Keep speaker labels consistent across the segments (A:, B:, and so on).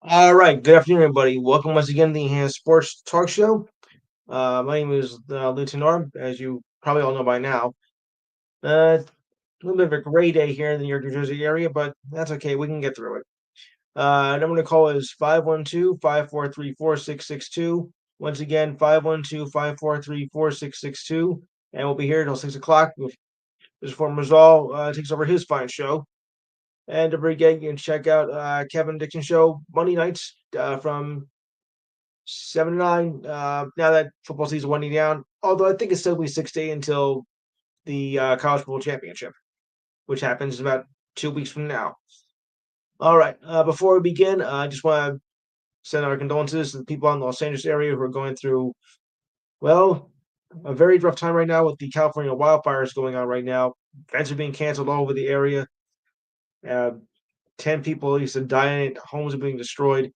A: All right. Good afternoon, everybody. Welcome once again to the Enhanced Sports Talk Show. My name is Linton Arm, as you probably all know by now. A little bit of a gray day here in the New York, New Jersey area, but that's okay. We can get through it. Number to call is 512-543-4662. Once again, 512-543-4662. And we'll be here until 6 o'clock. Before Mazal takes over his fine show. And to forget, you can check out Kevin Dixon Show Monday nights from 7 to 9. Now that football season winding down, although I think it's still be 6 to 8 until the college football championship, which happens in about 2 weeks from now. All right. Before we begin, I just want to send our condolences to the people in the Los Angeles area who are going through, well, a very rough time right now with the California wildfires going on right now. Events are being canceled all over the area. Uh, 10 people at least have died. Homes are being destroyed.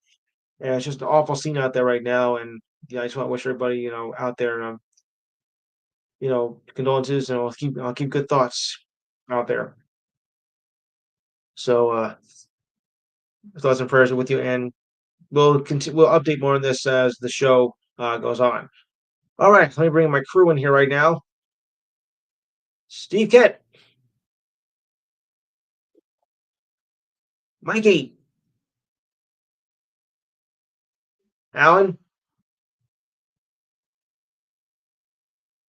A: And it's just an awful scene out there right now. And I just want to wish everybody, out there, condolences, and I'll keep good thoughts out there. So thoughts and prayers are with you, and we'll update more on this as the show goes on. All right, let me bring my crew in here right now. Steve Kett, Mikey, Alan,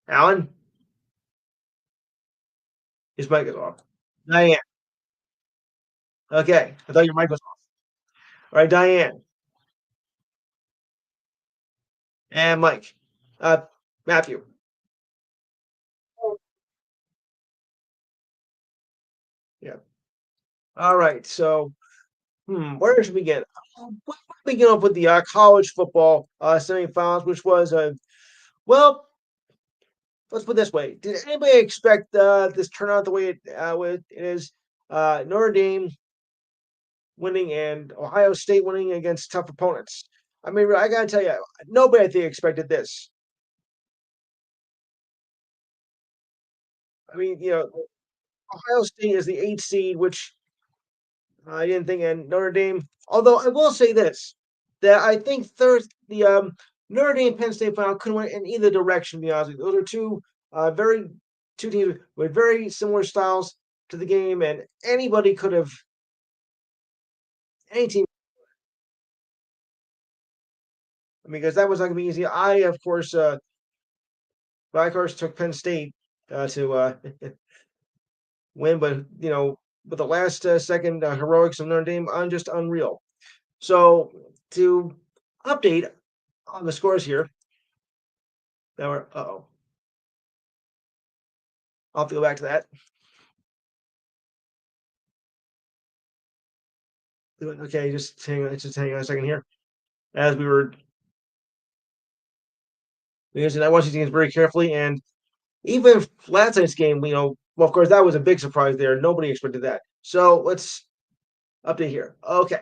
A: Alan, his mic is off. Diane, okay, I thought your mic was off. All right, Diane and Mike, uh, Matthew. Yeah. All right, so where should we begin? We begin off with the college football semifinals, which was a well, let's put it this way: did anybody expect this turnout the way it is? Notre Dame winning and Ohio State winning against tough opponents. I mean, I gotta tell you, nobody I think expected this. I mean, Ohio State is the eighth seed, which I didn't think, and Notre Dame. Although I will say this, that I think third the Notre Dame Penn State final couldn't win in either direction. To be honest with you, those are very two teams with very similar styles to the game, and anybody could have any team. I mean, because that was not gonna be easy. I of course took Penn State to win, but with the last second heroics of Notre Dame, just unreal. So to update on the scores here, that were oh, I'll have to go back to that. Okay, just hang on a second here. As we were using, I watched these games very carefully, and even last night's game, well, of course, that was a big surprise there. Nobody expected that. So let's update here. Okay,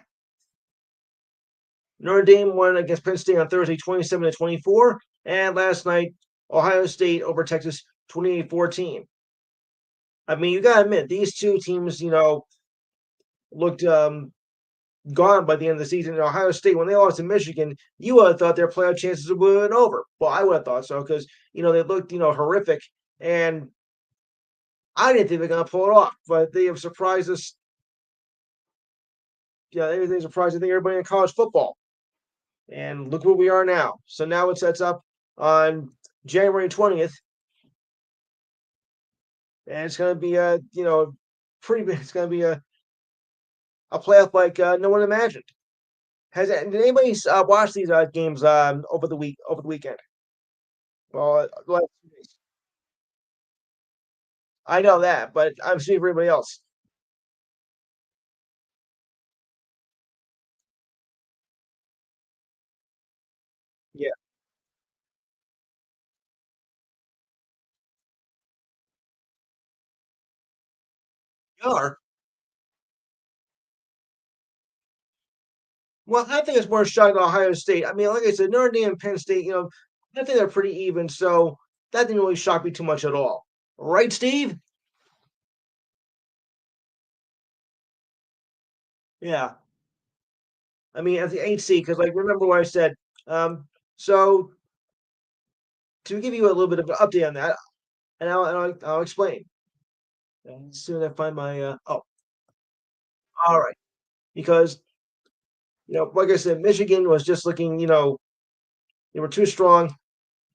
A: Notre Dame won against Penn State on Thursday, 27-24, and last night Ohio State over Texas, 28-14. I mean, you gotta admit these two teams, looked gone by the end of the season. In Ohio State, when they lost to Michigan, you would have thought their playoff chances would have been over. Well, I would have thought so because they looked horrific, and I didn't think they're going to pull it off, but they have surprised us. Yeah, they surprised I think everybody in college football, and look where we are now. So now it sets up on January 20th, and it's going to be a pretty. It's going to be a playoff like no one imagined. Did anybody watch these games over the weekend? Well, I know that, but I'm seeing for everybody else. Yeah, you are. Well, I think it's more shocking than Ohio State. I mean, like I said, Notre Dame and Penn State, I think they're pretty even, so that didn't really shock me too much at all. Right, Steve? Yeah. I mean, as the 8th seed, because like remember what I said. Um, so to give you a little bit of an update on that, and I'll explain. As soon as I find my all right, because like I said, Michigan was just looking, they were too strong,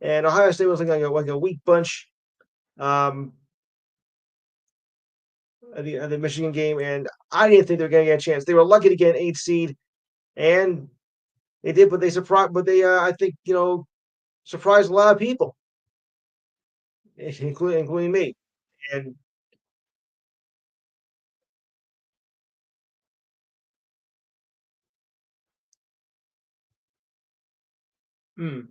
A: and Ohio State was looking like a weak bunch. Um, at the Michigan game, and I didn't think they were going to get a chance. They were lucky to get an 8th seed, and they did, but they surprised. But they, I think, surprised a lot of people, including me. And mm,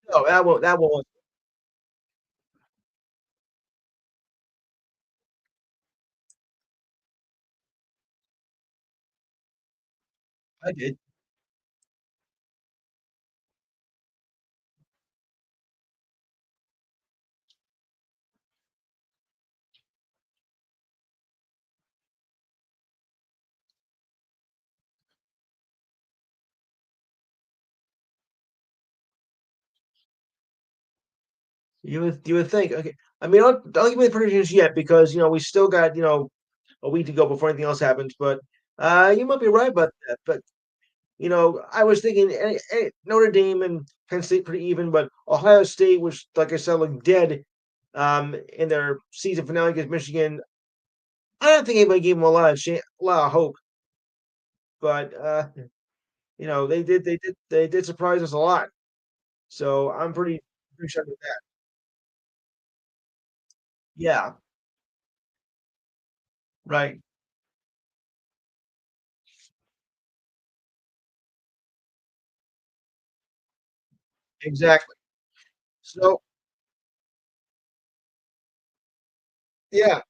A: no, that won't. I did. You would think. Okay, I mean, don't give me the predictions yet because we still got a week to go before anything else happens. But you might be right about that. But I was thinking Notre Dame and Penn State pretty even, but Ohio State, which, like I said, looked dead in their season finale against Michigan. I don't think anybody gave them a lot of hope, but they did surprise us a lot. So I'm pretty sure with that. Yeah, right, exactly. So yeah,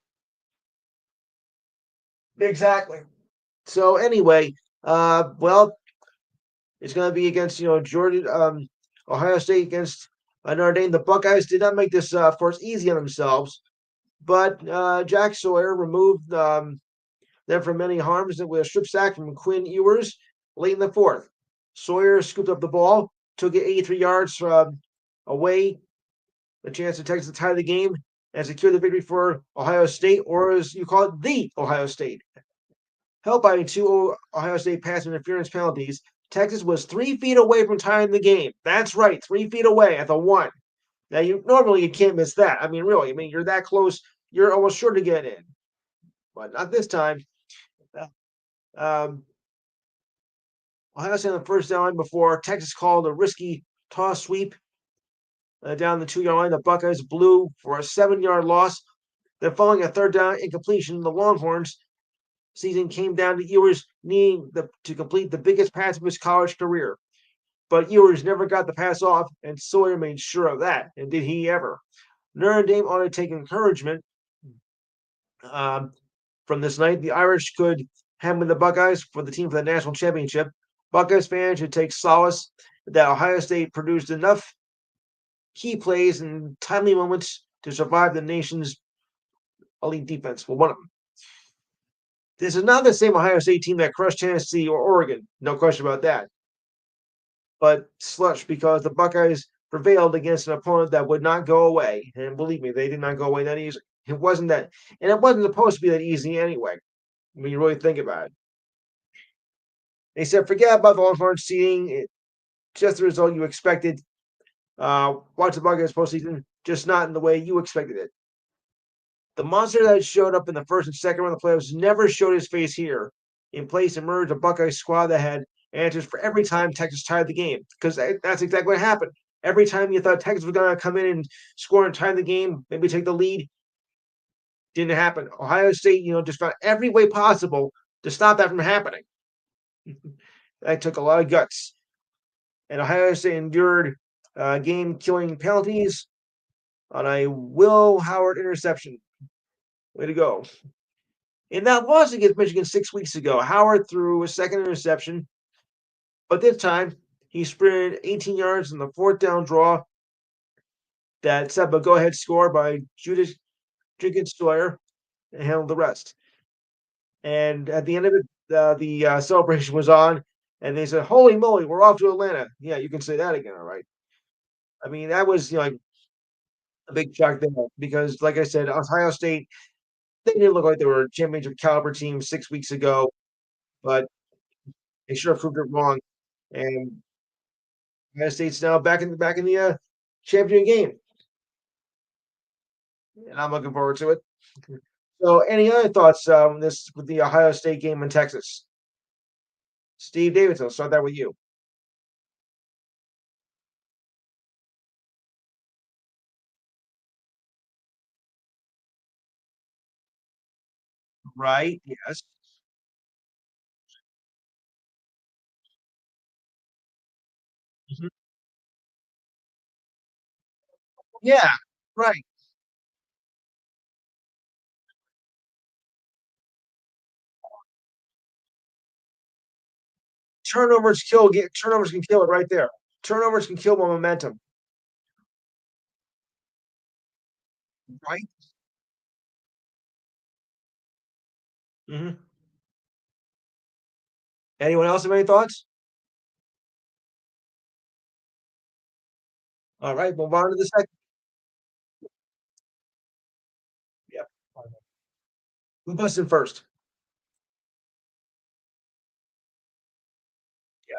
A: exactly. So anyway, well, it's going to be against Georgia, Ohio State against Notre Dame. The Buckeyes did not make this, of course, easy on themselves, but Jack Sawyer removed them from many harms with a strip sack from Quinn Ewers late in the fourth. Sawyer scooped up the ball, took it 83 yards from away, a chance to Texas to tie the game and secure the victory for Ohio State, or as you call it, the Ohio State. Helped by two Ohio State pass interference penalties, Texas was 3 feet away from tying the game. That's right, 3 feet away at the one. Now you can't miss that. I mean, really, I mean you're that close, you're almost sure to get in, but not this time. Um, Ohio State on the first down before Texas called a risky toss sweep down the 2 yard line. The Buckeyes blew for a 7 yard loss. Then, following a third down incompletion, the Longhorns season came down to Ewers needing to complete the biggest pass of his college career. But Ewers never got the pass off, and Sawyer made sure of that. And did he ever? Notre Dame ought to take encouragement um, from this night. The Irish could hammer the Buckeyes for the team for the national championship. Buckeyes fans should take solace that Ohio State produced enough key plays and timely moments to survive the nation's elite defense. Well, one of them. This is not the same Ohio State team that crushed Tennessee or Oregon, no question about that. But slush because the Buckeyes prevailed against an opponent that would not go away. And believe me, they did not go away that easy. It wasn't that, and it wasn't supposed to be that easy anyway, when you really think about it. They said, forget about the Longhorn seeding. Just the result you expected. Watch the Buckeyes postseason, just not in the way you expected it. The monster that showed up in the first and second round of the playoffs never showed his face here. In place emerged a Buckeye squad that had answers for every time Texas tied the game, because that's exactly what happened. Every time you thought Texas was going to come in and score and tie the game, maybe take the lead, didn't happen. Ohio State, just found every way possible to stop that from happening. That took a lot of guts. And Ohio State endured game-killing penalties on a Will Howard interception. Way to go. In that loss against Michigan 6 weeks ago, Howard threw a second interception, but this time he sprinted 18 yards in the fourth down draw that set up a go-ahead score by Judas Jenkins Sawyer and handled the rest. And at the end of it, the celebration was on, and they said, "Holy moly, we're off to Atlanta!" Yeah, you can say that again, all right. I mean, that was like a big shock there because, like I said, Ohio State they didn't look like they were a championship caliber team 6 weeks ago, but they sure proved it wrong. And Ohio State's now back in the champion game, and I'm looking forward to it. So, any other thoughts this with the Ohio State game in Texas? Steve Davidson, I'll start that with you. Right? Yes. Mhm. Yeah. Right. Turnovers can kill it right there. Turnovers can kill momentum, right? Mhm. Anyone else have any thoughts? All right, move on to the second. Yeah. Who busted first? Yeah.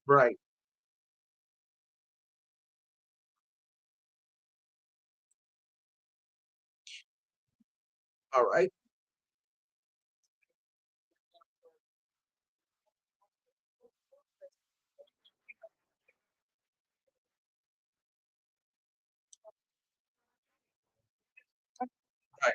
A: Right. All right. Right.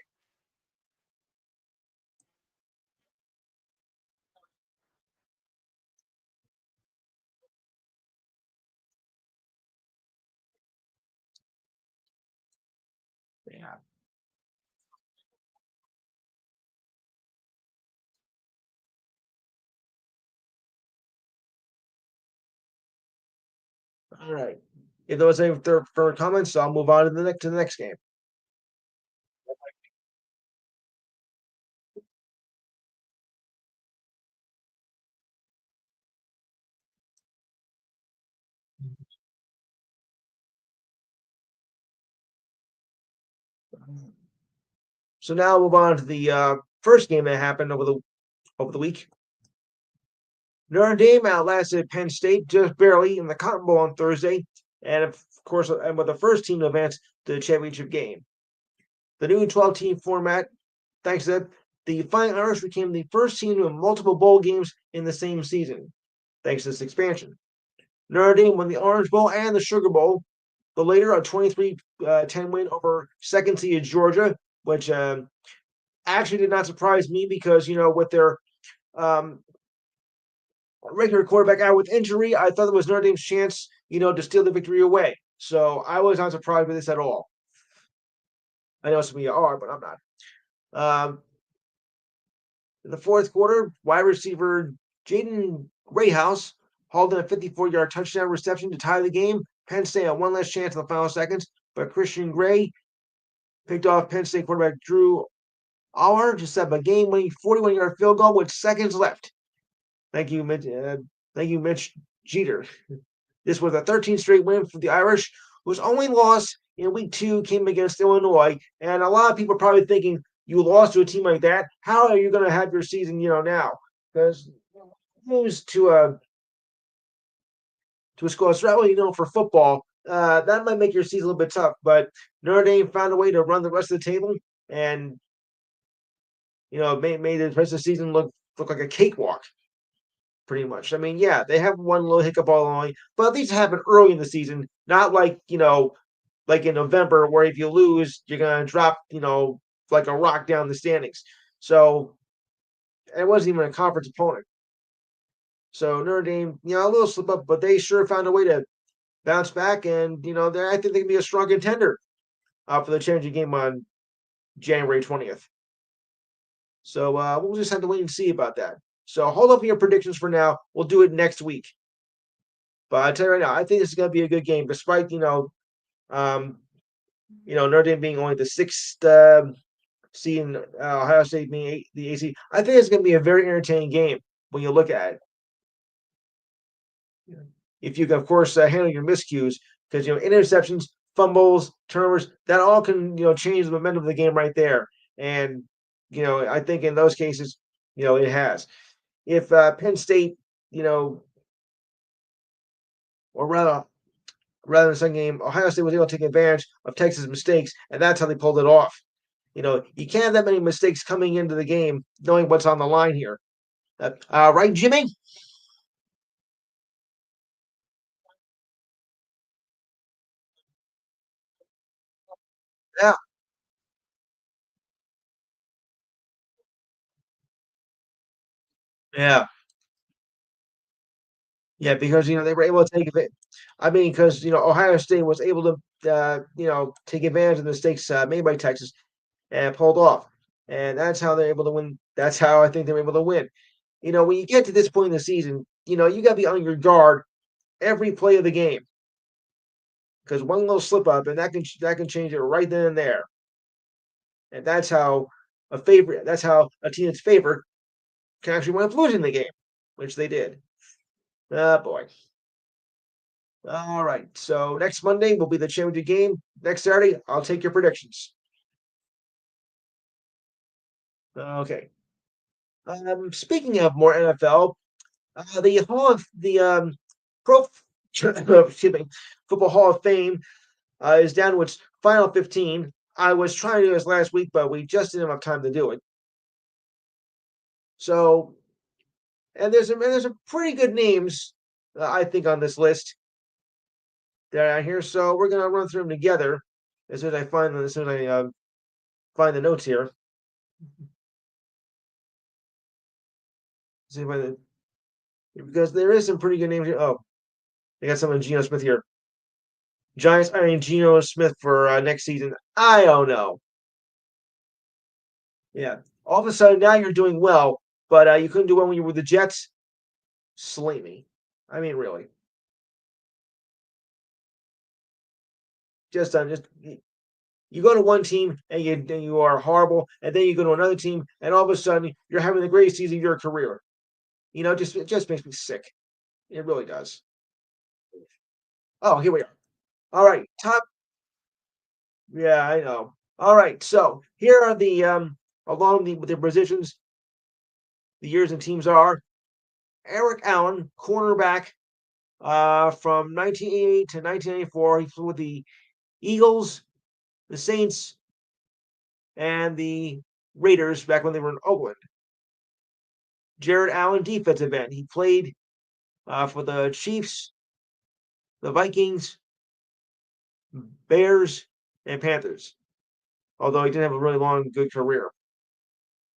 A: Yeah. All right. If those any further comments, I'll move on to the next game. So now we'll move on to the first game that happened over the week. Notre Dame outlasted Penn State just barely in the Cotton Bowl on Thursday, and of course, and with the first team to advance to the championship game. The new 12-team format, thanks to that, the Fighting Irish became the first team to win multiple bowl games in the same season, thanks to this expansion. Notre Dame won the Orange Bowl and the Sugar Bowl, the later a 23-10 win over second seed Georgia, which actually did not surprise me because, with their um, regular quarterback out with injury, I thought it was Notre Dame's chance, to steal the victory away. So I was not surprised with this at all. I know some of you are, but I'm not. In the fourth quarter, wide receiver Jaden Rayhouse hauled in a 54-yard touchdown reception to tie the game. Penn State had one last chance in the final seconds, but Christian Gray picked off Penn State quarterback Drew Aller to set up a game-winning 41-yard field goal with seconds left. Thank you, Mitch Jeter. This was a 13th straight win for the Irish, whose only loss in week 2 came against Illinois. And a lot of people are probably thinking, you lost to a team like that. How are you going to have your season, now? Because lose to a school, especially, for football, that might make your season a little bit tough. But Notre Dame found a way to run the rest of the table and, made the rest of the season look like a cakewalk pretty much. I mean, yeah, they have one little hiccup all along, but at least it happened early in the season, not like in November, where if you lose, you're gonna drop, like a rock down the standings. So and it wasn't even a conference opponent. So Notre Dame, a little slip up, but they sure found a way to bounce back, and I think they can be a strong contender for the championship game on January 20th. So we'll just have to wait and see about that. So hold up your predictions for now. We'll do it next week. But I tell you right now, I think this is going to be a good game, despite Notre Dame being only the sixth seed, and Ohio State being the AC. I think it's going to be a very entertaining game when you look at it. If you can, of course, handle your miscues, because interceptions, fumbles, turnovers, that all can change the momentum of the game right there. And I think in those cases, it has. If Penn State, or rather in the second game, Ohio State was able to take advantage of Texas' mistakes, and that's how they pulled it off. You can't have that many mistakes coming into the game, knowing what's on the line here. Right, Jimmy? Yeah, yeah, yeah. Because they were able to take it. I mean, because Ohio State was able to take advantage of the mistakes made by Texas and pulled off, and that's how they're able to win. That's how I think they're able to win. When you get to this point in the season, you got to be on your guard every play of the game, because one little slip up and that can change it right then and there. And that's how That's how a team that's favored can actually wind up losing the game, which they did. Ah, boy. All right. So next Monday will be the championship game. Next Saturday, I'll take your predictions. Okay. Speaking of more NFL, the Hall of the Pro excuse me, Football Hall of Fame is down to its final 15. I was trying to do this last week, but we just didn't have time to do it. So, and there's some pretty good names, I think, on this list that are here. So we're gonna run through them together as soon as I find the notes here. See if I, because there is some pretty good names here. Oh, they got someone Geno Smith here. Giants. I mean Geno Smith for next season. I don't know. Yeah. All of a sudden now you're doing well, but you couldn't do well when you were with the Jets. Slay me. I mean, really. Just you go to one team and you are horrible, and then you go to another team, and all of a sudden you're having the greatest season of your career. It just makes me sick. It really does. Oh, here we are. All right, top. Yeah, I know. All right, so here are the along the positions, the years and teams are Eric Allen, cornerback, from 1988 to 1994. He flew with the Eagles, the Saints, and the Raiders back when they were in Oakland. Jared Allen, defensive end. He played for the Chiefs, the Vikings, Bears, and Panthers, although he didn't have a really long, good career.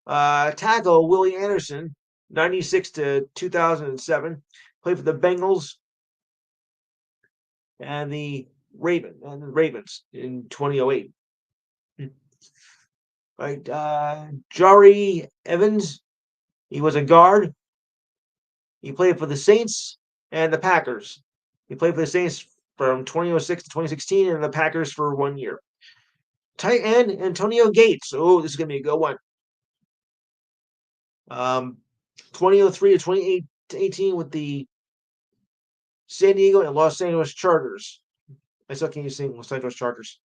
A: Tackle Willie Anderson, 96 to 2007, played for the Bengals and the Ravens in 2008. Right, Jari Evans, he was a guard. He played for the Saints and the Packers. He played for the Saints from 2006 to 2016 and the Packers for 1 year. Tight end Antonio Gates. Oh, this is going to be a good one. 2003 to 2018 with the San Diego and Los Angeles Chargers. I still can't say Los Angeles Chargers.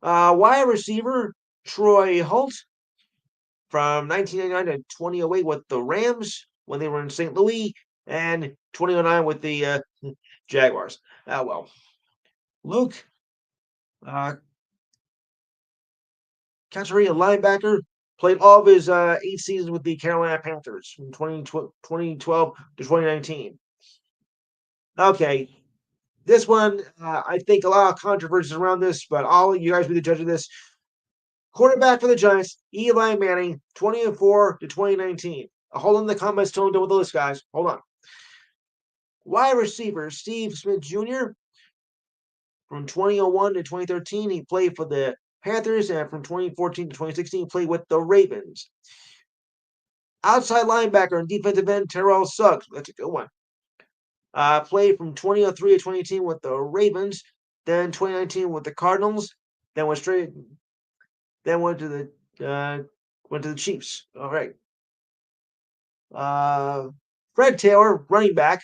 A: Wide receiver Troy Holt from 1999 to 2008 with the Rams when they were in St. Louis, and 2009 with the Jaguars. Well. Luke Caceria, linebacker, played all of his 8 seasons with the Carolina Panthers from 2012 to 2019. Okay, this one, I think a lot of controversies around this, but I'll let you guys be the judge of this. Quarterback for the Giants, Eli Manning, 2004 to 2019. Hold on the comments till I'm done with the list, guys. Hold on. Wide receiver, Steve Smith Jr. From 2001 to 2013, he played for the Panthers, and from 2014 to 2016, he played with the Ravens. Outside linebacker and defensive end, Terrell Suggs. That's a good one. Played from 2003 to 2018 with the Ravens, then 2019 with the Cardinals, then then went to the Chiefs. All right. Fred Taylor, running back,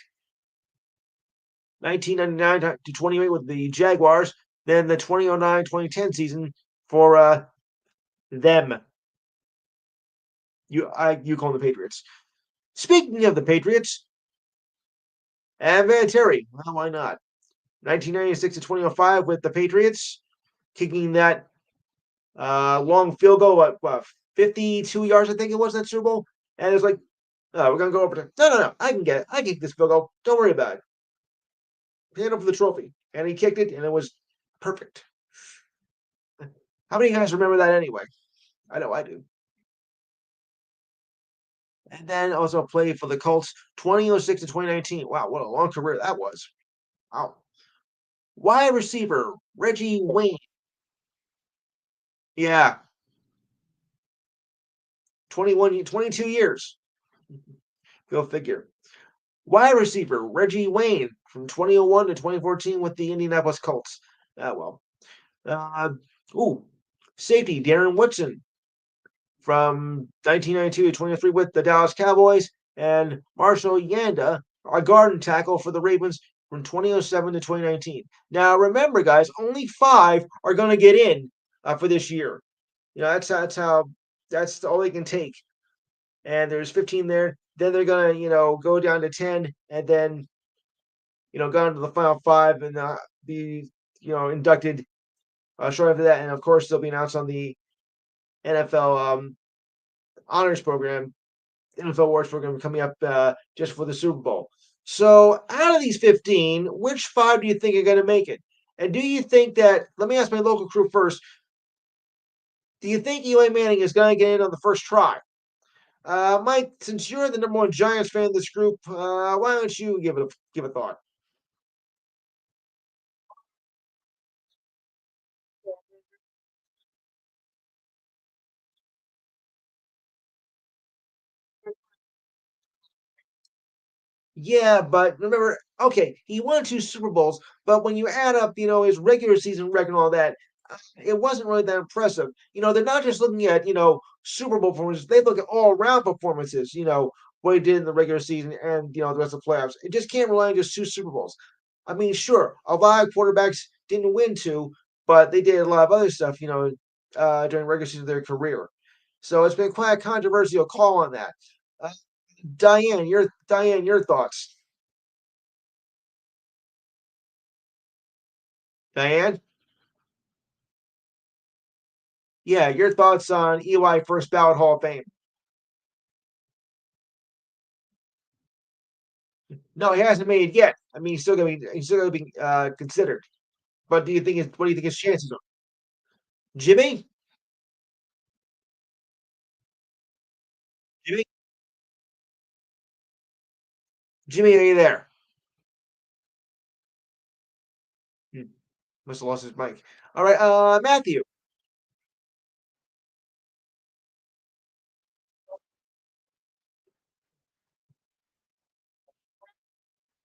A: 1999 to 28 with the Jaguars, then the 2009-2010 season for them. You call them the Patriots. Speaking of the Patriots, Van Vinatieri. Well, why not? 1996 to 2005 with the Patriots, kicking that long field goal, what 52 yards, I think it was, that Super Bowl. And it's like, oh, we're going to go over to, no, I can get it. I can kick this field goal. Don't worry about it. Hand over the trophy. And he kicked it, and it was perfect. How many of you guys remember that anyway? I know I do. And then also played for the Colts 2006 to 2019. Wow, what a long career that was. Wow. Wide receiver, Reggie Wayne. Yeah, 22 years. Go figure. Wide receiver, Reggie Wayne from 2001 to 2014 with the Indianapolis Colts. Well. Uh, ooh, safety, Darren Woodson from 1992 to 23 with the Dallas Cowboys, and Marshall Yanda, a guard and tackle for the Ravens from 2007 to 2019. Now, remember, guys, only 5 are going to get in for this year. You know, that's all they can take. And there's 15 there. Then they're going to, go down to 10, and then, go into the final 5 and be, inducted shortly after that. And of course, they'll be announced on the NFL honors program, NFL awards program coming up just for the Super Bowl. So, out of these 15, which 5 do you think are going to make it? And do you think that? Let me ask my local crew first. Do you think Eli Manning is going to get in on the first try? Mike, since you're the number one Giants fan of this group, why don't you give a thought? Yeah, but remember, okay, he won 2 Super Bowls, but when you add up, his regular season record and all that, it wasn't really that impressive. They're not just looking at, Super Bowl performances, they look at all around performances, what he did in the regular season and, the rest of the playoffs. It just can't rely on just 2 Super Bowls. I mean, sure, a lot of quarterbacks didn't win 2, but they did a lot of other stuff, during regular season of their career. So it's been quite a controversial call on that. Uh, Diane, your thoughts? Diane? Yeah, your thoughts on Eli first ballot Hall of Fame? No, he hasn't made it yet. I mean, he's still gonna be considered. But what do you think his chances are? Jimmy? Jimmy? Jimmy, are you there? Hmm, must have lost his mic. All right, Matthew.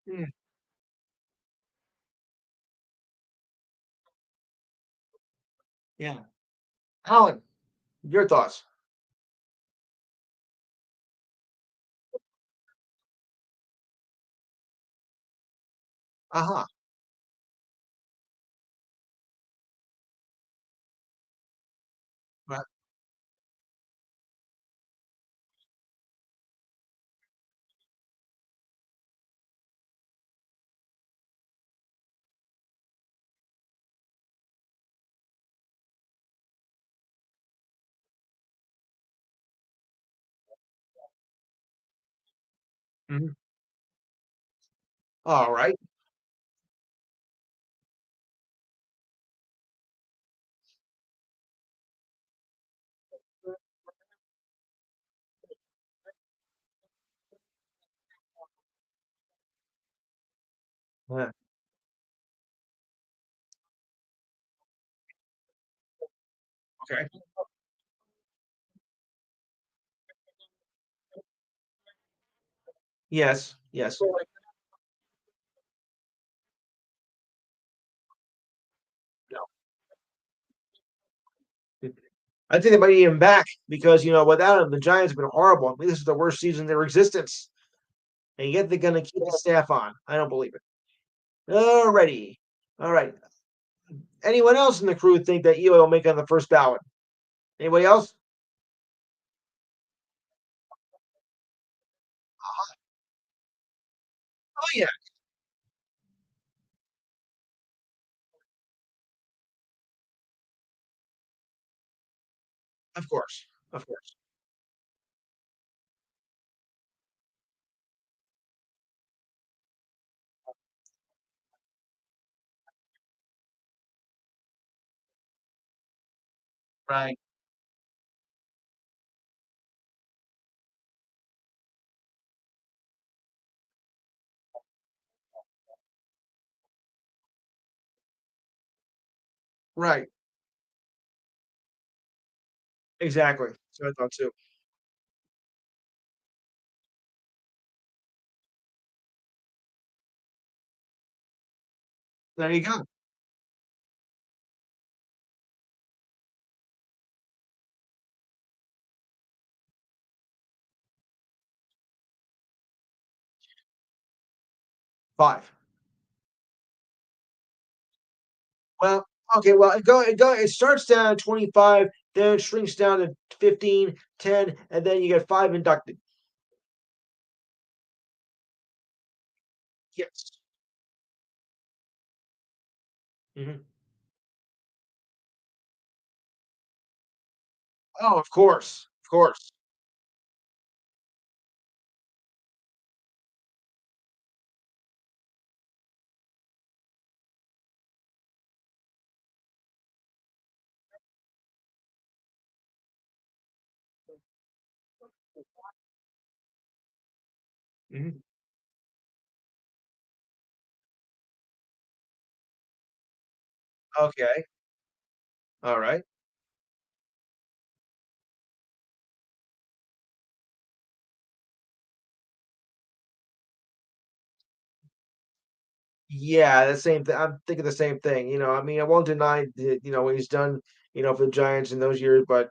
A: Hmm, yeah. Alan, your thoughts? Uh-huh. Right. Mhm. All right. Yeah. Okay. Yes. Yes. No. I think they might need him back because without him, the Giants have been horrible. I mean, this is the worst season in their existence, and yet they're going to keep the staff on. I don't believe it. Alrighty. All right. Anyone else in the crew think that Eli will make it on the first ballot? Anybody else? Oh yeah, of course, of course. Right, right, exactly. So I thought too. There you go. 5. Well, okay, well, it starts down at 25, then it shrinks down to 15, 10, and then you get 5 inducted. Yes. Mhm. Oh, of course, of course. Mhm. Okay, alright. Yeah, the same thing. I'm thinking the same thing. I mean, I won't deny that, what he's done, for the Giants in those years, but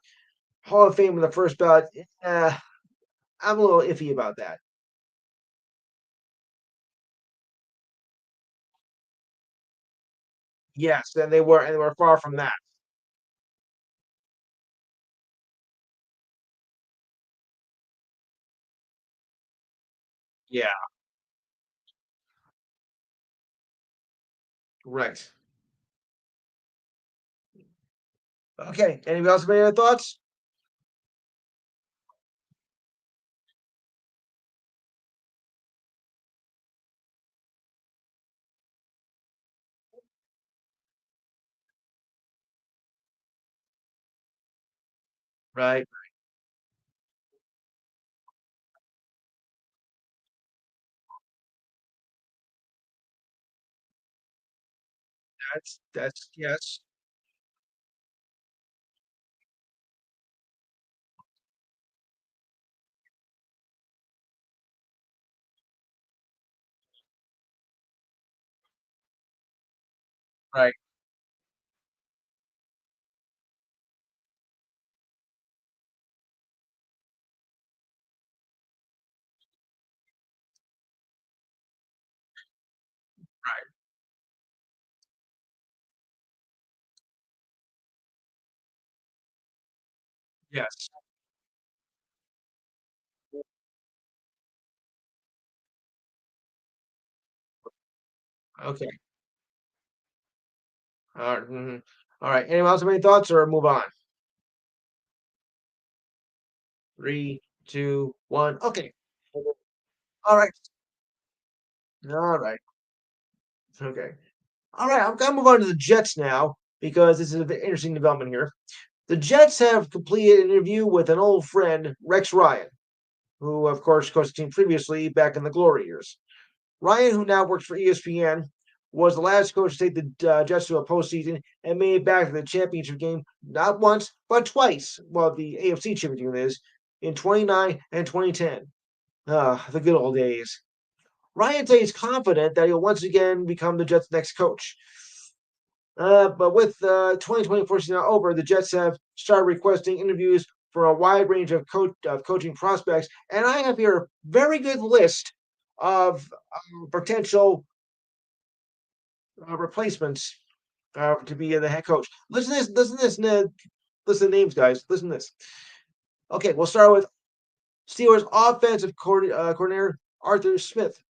A: Hall of Fame in the first ballot, I'm a little iffy about that. Yes, and they were far from that. Yeah, right. Okay. Anybody else have any other thoughts? Right. That's yes. Right. Right. Yes. Okay. All right. All right. Anyone else have any thoughts or move on? Three, two, one. Okay. All right. All right. Okay. All right. I'm gonna move on to the Jets now because this is an interesting development here. The Jets have completed an interview with an old friend, Rex Ryan, who, of course, coached the team previously back in the glory years. Ryan, who now works for ESPN, was the last coach to take the Jets to a postseason and made it back to the championship game not once, but twice. Well, the AFC championship is in 29 and 2010. Ah, the good old days. Ryan says confident that he'll once again become the Jets' next coach. But with 2024 season over, the Jets have started requesting interviews for a wide range of coaching prospects, and I have here a very good list of potential replacements to be the head coach. Listen to this. Listen to this. Listen to names, guys. Listen to this. Okay, we'll start with Steelers offensive coordinator Arthur Smith.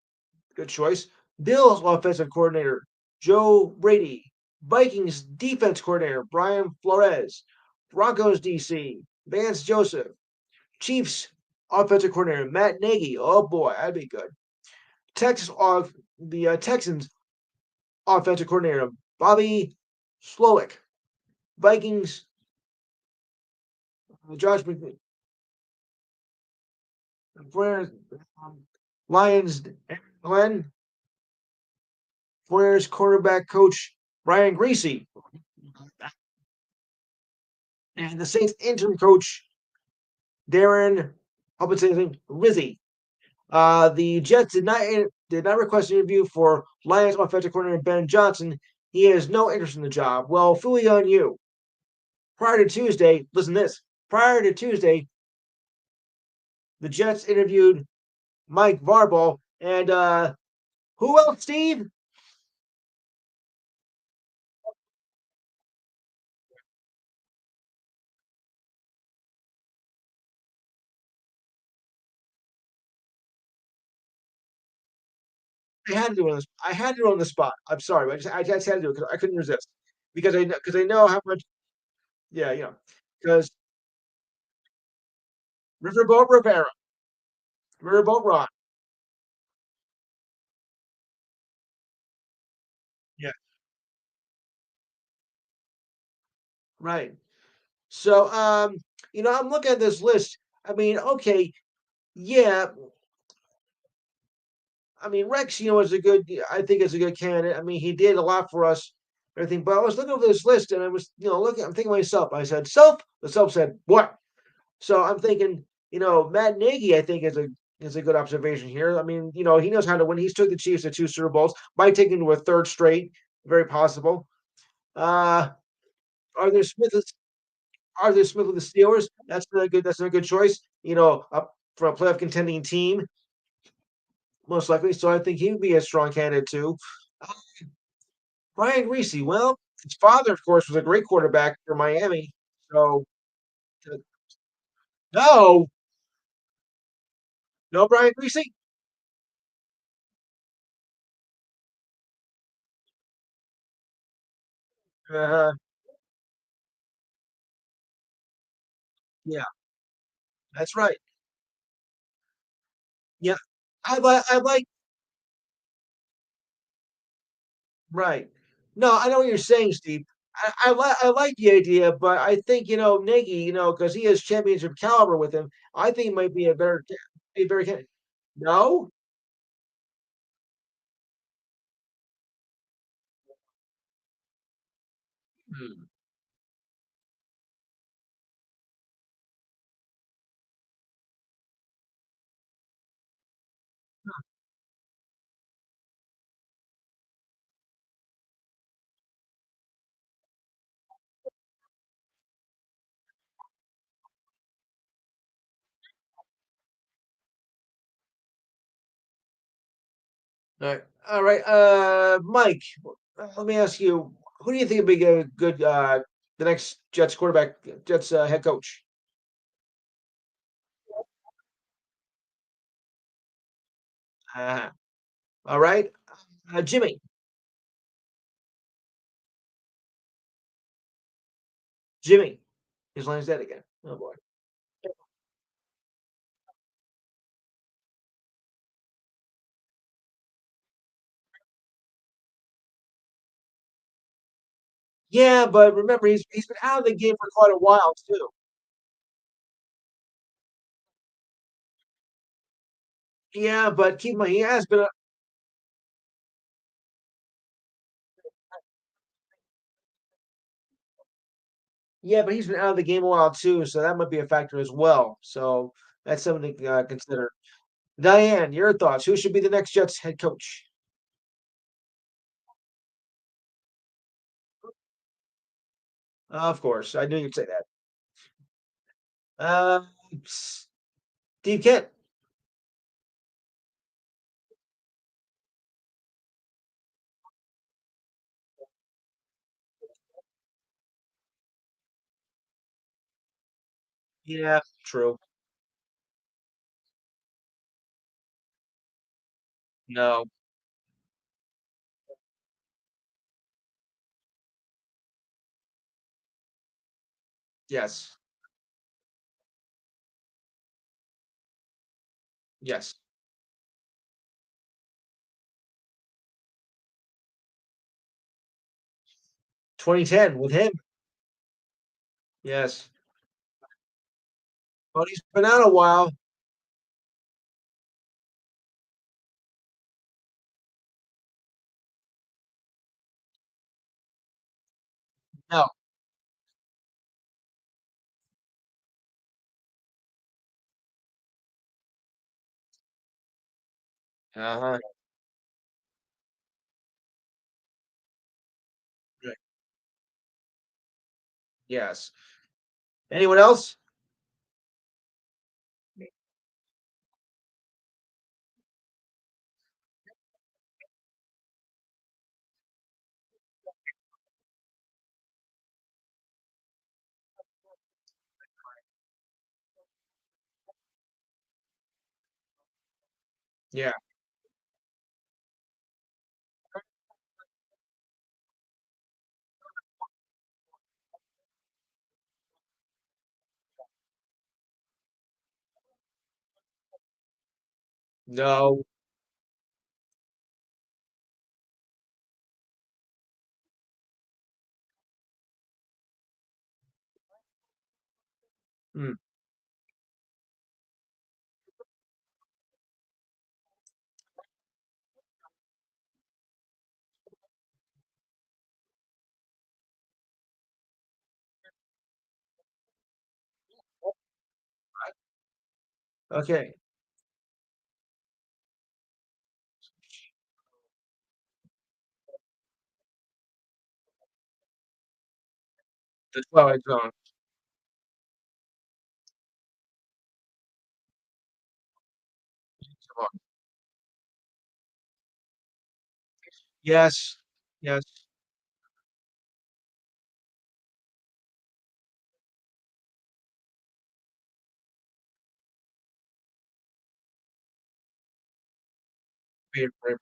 A: Good choice. Bills offensive coordinator Joe Brady. Vikings defense coordinator Brian Flores. Broncos DC Vance Joseph. Chiefs offensive coordinator Matt Nagy. Oh boy, that'd be good. Texas off the Texans offensive coordinator Bobby Slowick. Vikings Josh Lions Glenn. Flares quarterback coach Brian Greasy. And the Saints interim coach Darren, how about saying Rizzi. The Jets did not request an interview for Lions offensive coordinator Ben Johnson. He has no interest in the job. Well, fooey on you. Prior to Tuesday, listen to this. Prior to Tuesday, the Jets interviewed Mike Varble and who else, Steve? I had to do it on this. I had to do it on the spot. I'm sorry, I just had to do it because I couldn't resist because I know how much. Yeah, because Riverboat Rivera, Riverboat Ron. Yeah, right. So, I'm looking at this list. I mean, okay, yeah. I mean, Rex, is a good. I think is a good candidate. I mean, he did a lot for us, everything. But I was looking over this list, and I was, looking. I'm thinking to myself. I said, "Self." The self said, "What?" So I'm thinking, Matt Nagy. I think is a good observation here. I mean, he knows how to win. He's took the Chiefs to two Super Bowls. Might take them to a third straight. Very possible. Uh, Arthur Smith is Arthur Smith with the Steelers. That's really good. That's a good choice. Up for a playoff contending team, most likely. So I think he would be a strong candidate too. Uh, Brian Greasy. Well, his father, of course, was a great quarterback for Miami. So uh, no, no, Brian Greasy. Uh, yeah, that's right. Yeah, I like right. No, I know what you're saying, Steve. I like the idea, but I think Nagy, because he has championship caliber with him. I think he might be a very no. Hmm. All right. All right. Mike, let me ask you, who do you think would be a good the next Jets quarterback, Jets head coach? Uh, all right. Jimmy. Jimmy. His line's dead again. Oh boy. Yeah, but remember he's been out of the game for quite a while too. Yeah, but keep in mind he has been. Yeah, but he's been out of the game a while too, so that might be a factor as well. So that's something to consider. Diane, your thoughts? Who should be the next Jets head coach? Of course, I knew you'd say that. Uh, Steve Kent. Yeah, true. No. Yes. Yes. 2010 with him. Yes. But he's been out a while. No. Uh-huh. Right. Yes. Anyone else? Yeah. No. Mm. Okay. The Twilight Zone. Come on. Yes. Yes. Peter Framer.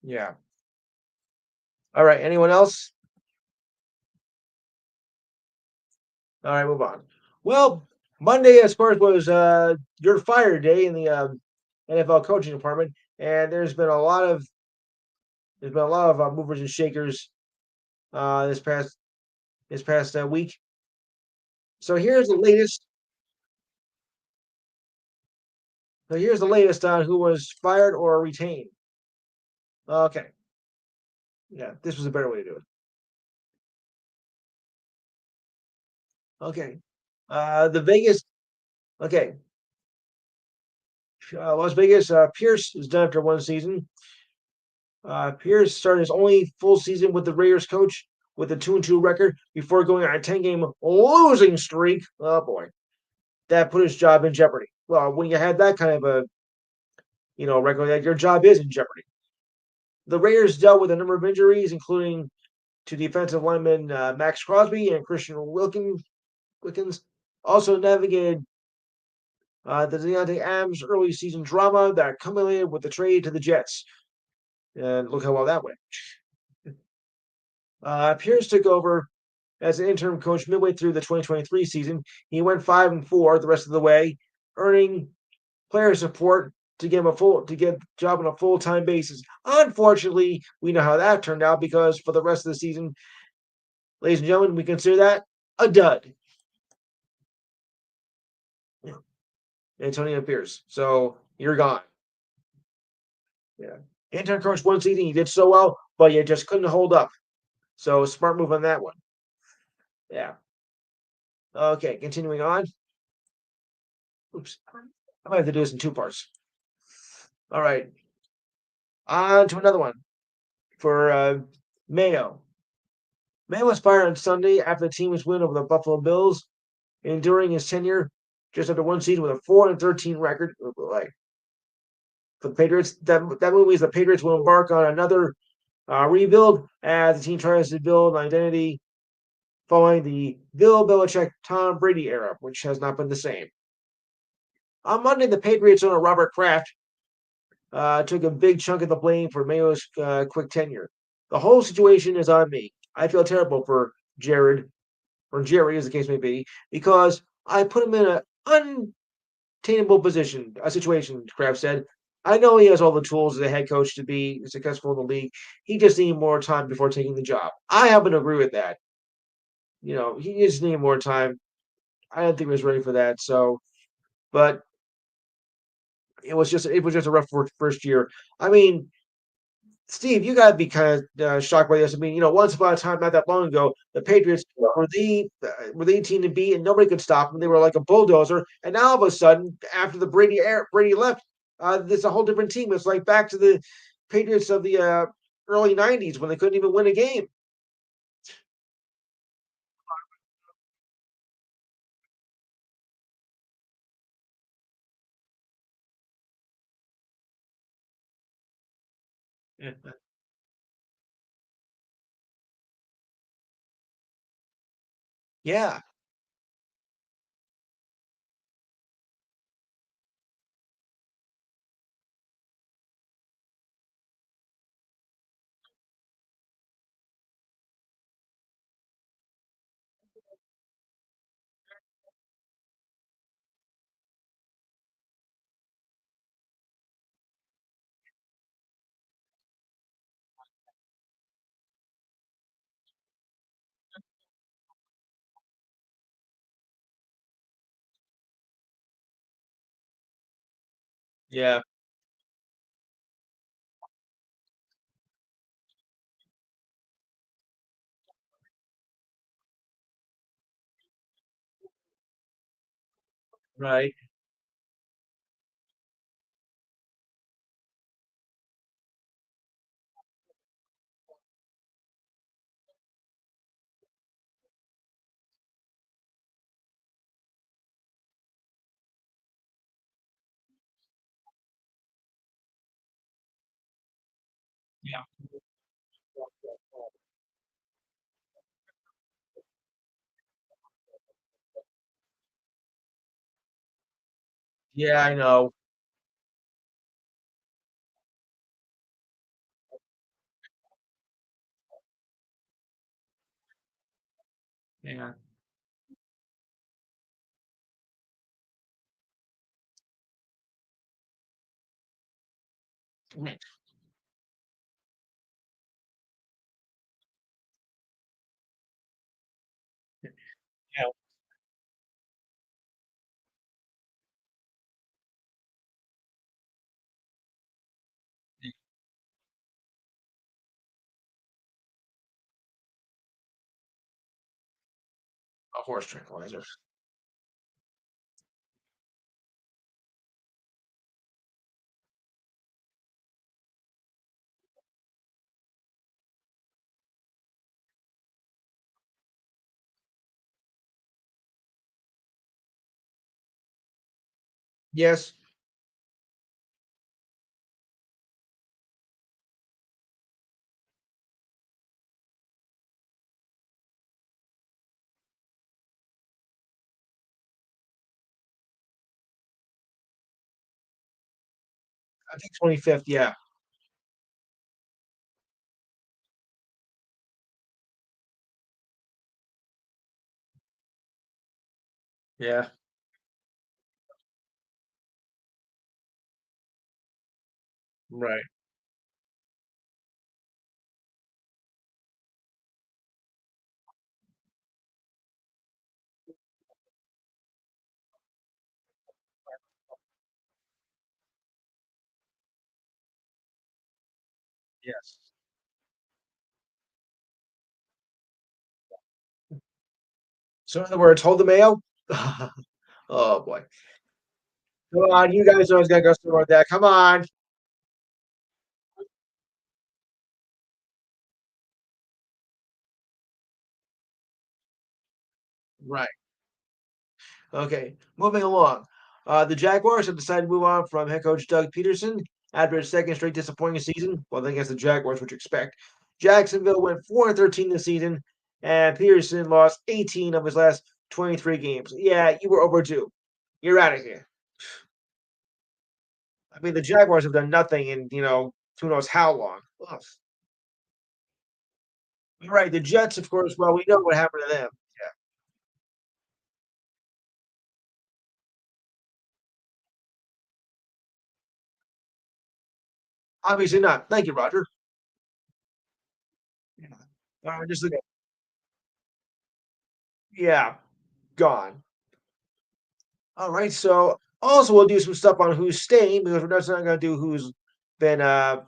A: Yeah. All right. Anyone else? All right, move on. Well, Monday, as far as was your fire day in the NFL coaching department, and there's been a lot of movers and shakers this past week. So here's the latest. So here's the latest on who was fired or retained. Okay, yeah, this was a better way to do it. Okay, the Vegas. Okay, Las Vegas. Pierce is done after one season. Pierce started his only full season with the Raiders coach with a 2-2 record before going on a 10-game losing streak. Oh boy, that put his job in jeopardy. Well, when you had that kind of a record, your job is in jeopardy. The Raiders dealt with a number of injuries, including to defensive lineman Max Crosby and Christian Wilkins. Also navigated the Deontay Adams early season drama that culminated with the trade to the Jets. And look how well that went. Pierce took over as an interim coach midway through the 2023 season. He went 5-4 the rest of the way, earning player support to get a job on a full-time basis. Unfortunately, we know how that turned out because for the rest of the season, ladies and gentlemen, we consider that a dud. Antonio Pierce. So you're gone. Yeah. Intern coach one season, you did so well, but you just couldn't hold up. So smart move on that one. Yeah. Okay, continuing on. Oops. I might have to do this in two parts. All right. On to another one for Mayo. Mayo was fired on Sunday after the team's win over the Buffalo Bills, and during his tenure, just after one season with a 4-13 record. Like for the Patriots, that move means the Patriots will embark on another rebuild as the team tries to build an identity following the Bill Belichick Tom Brady era, which has not been the same. On Monday, the Patriots owner Robert Kraft took a big chunk of the blame for Mayo's quick tenure. The whole situation is on me. I feel terrible for Jared, or Jerry, as the case may be, because I put him in an untenable position, a situation, Kraft said. I know he has all the tools as a head coach to be successful in the league. He just needed more time before taking the job. I happen to agree with that. He just needed more time. I don't think he was ready for that. So, but it was just a rough first year. I mean, Steve, you got to be kind of shocked by this. I mean, once upon a time, not that long ago, the Patriots were the team to beat, and nobody could stop them. They were like a bulldozer. And now all of a sudden, after the Brady left, there's a whole different team. It's like back to the Patriots of the early '90s when they couldn't even win a game. Yeah, yeah, yeah, right. Yeah, yeah, I know. Yeah, yeah, a horse tranquilizer. Yes, I think 25th. Yeah, yeah, right. Yes. So in other words, hold the mayo? Oh boy. Come on, you guys always gotta go somewhere with that. Come on. Right. Okay, moving along. The Jaguars have decided to move on from head coach Doug Peterson after his second straight disappointing season. Well, I guess the Jaguars, which you expect. Jacksonville went 4-13 this season, and Peterson lost 18 of his last 23 games. Yeah, you were overdue. You're out of here. I mean, the Jaguars have done nothing in, who knows how long. Ugh. Right, the Jets, of course, well, we know what happened to them. Yeah, obviously not. Thank you, Roger. Yeah. Just look at, yeah, gone. All right, so also we'll do some stuff on who's staying because we're not going to do who's been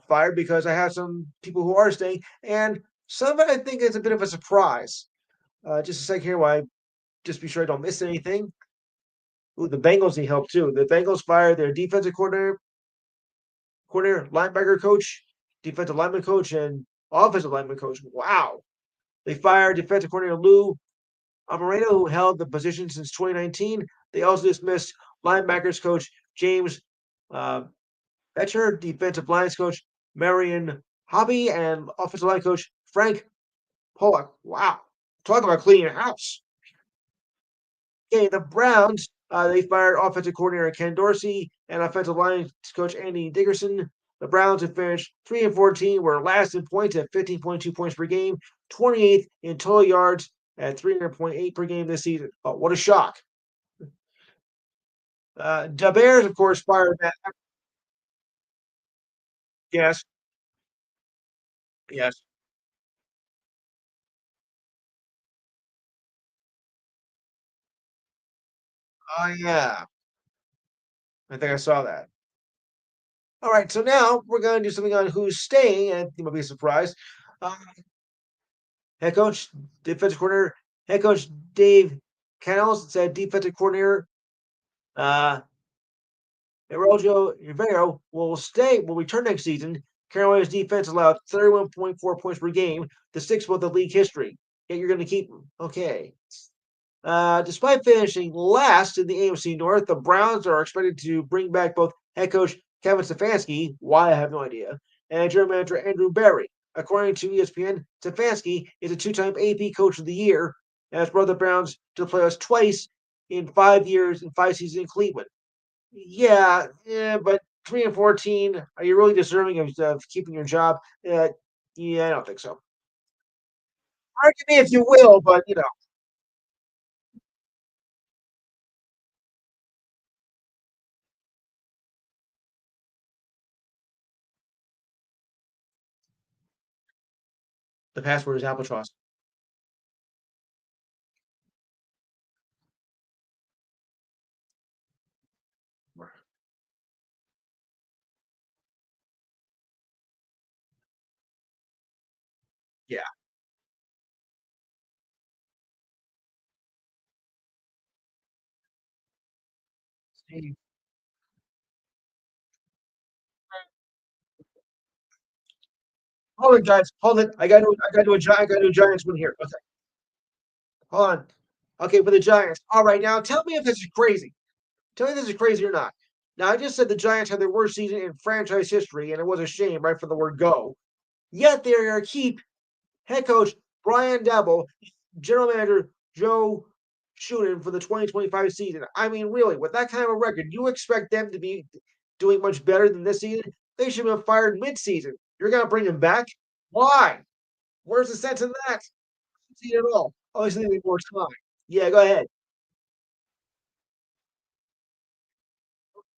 A: fired because I have some people who are staying, and some of it I think is a bit of a surprise. Just a sec here, while I just be sure I don't miss anything. Ooh, the Bengals need help too. The Bengals fired their defensive coordinator, linebacker coach, defensive lineman coach, and offensive lineman coach. Wow, they fired defensive coordinator Lou Amarino, who held the position since 2019. They also dismissed linebackers coach James uh, Betcher, defensive lines coach Marion Hobby, and offensive line coach Frank Pollock. Wow. Talk about cleaning your house. Okay, the Browns, they fired offensive coordinator Ken Dorsey and offensive line coach Andy Dickerson. The Browns have finished 3 and 14, were last in points at 15.2 points per game, 28th in total yards at 300.8 per game this season. Oh, what a shock. The Bears, of course, fired that. Yes, yes. Oh, yeah. I think I saw that. All right, so now we're going to do something on who's staying, and you might be surprised. Uh, head coach, defensive coordinator, head coach Dave Kennels said defensive coordinator uh, Erojo Rivero will return next season. Carolina's defense allowed 31.4 points per game, the sixth most of league history. Yet you're going to keep him. Okay. Despite finishing last in the AFC North, the Browns are expected to bring back both head coach Kevin Stefanski, why I have no idea, and general manager Andrew Barry. According to ESPN, Stefanski is a two-time AP Coach of the Year and has brought the Browns to the playoffs twice in 5 years and 5 seasons in Cleveland. Yeah, but 3 and 14, are you really deserving of keeping your job? Yeah, I don't think so. Argue me if you will, but the password is albatross. Yeah. Hold it, guys. Hold it. I got to do a Giants win here. Okay, hold on. Okay, for the Giants. All right, now tell me if this is crazy. Tell me if this is crazy or not. Now I just said the Giants had their worst season in franchise history, and it was a shame, right from the word go. Yet they're going to keep head coach Brian Dabble, general manager Joe Schunen for the 2025 season. I mean, really, with that kind of a record, you expect them to be doing much better than this season? They should have been fired mid-season. You're going to bring him back? Why? Where's the sense in that? See it at all. Obviously, they need more time. Yeah, go ahead.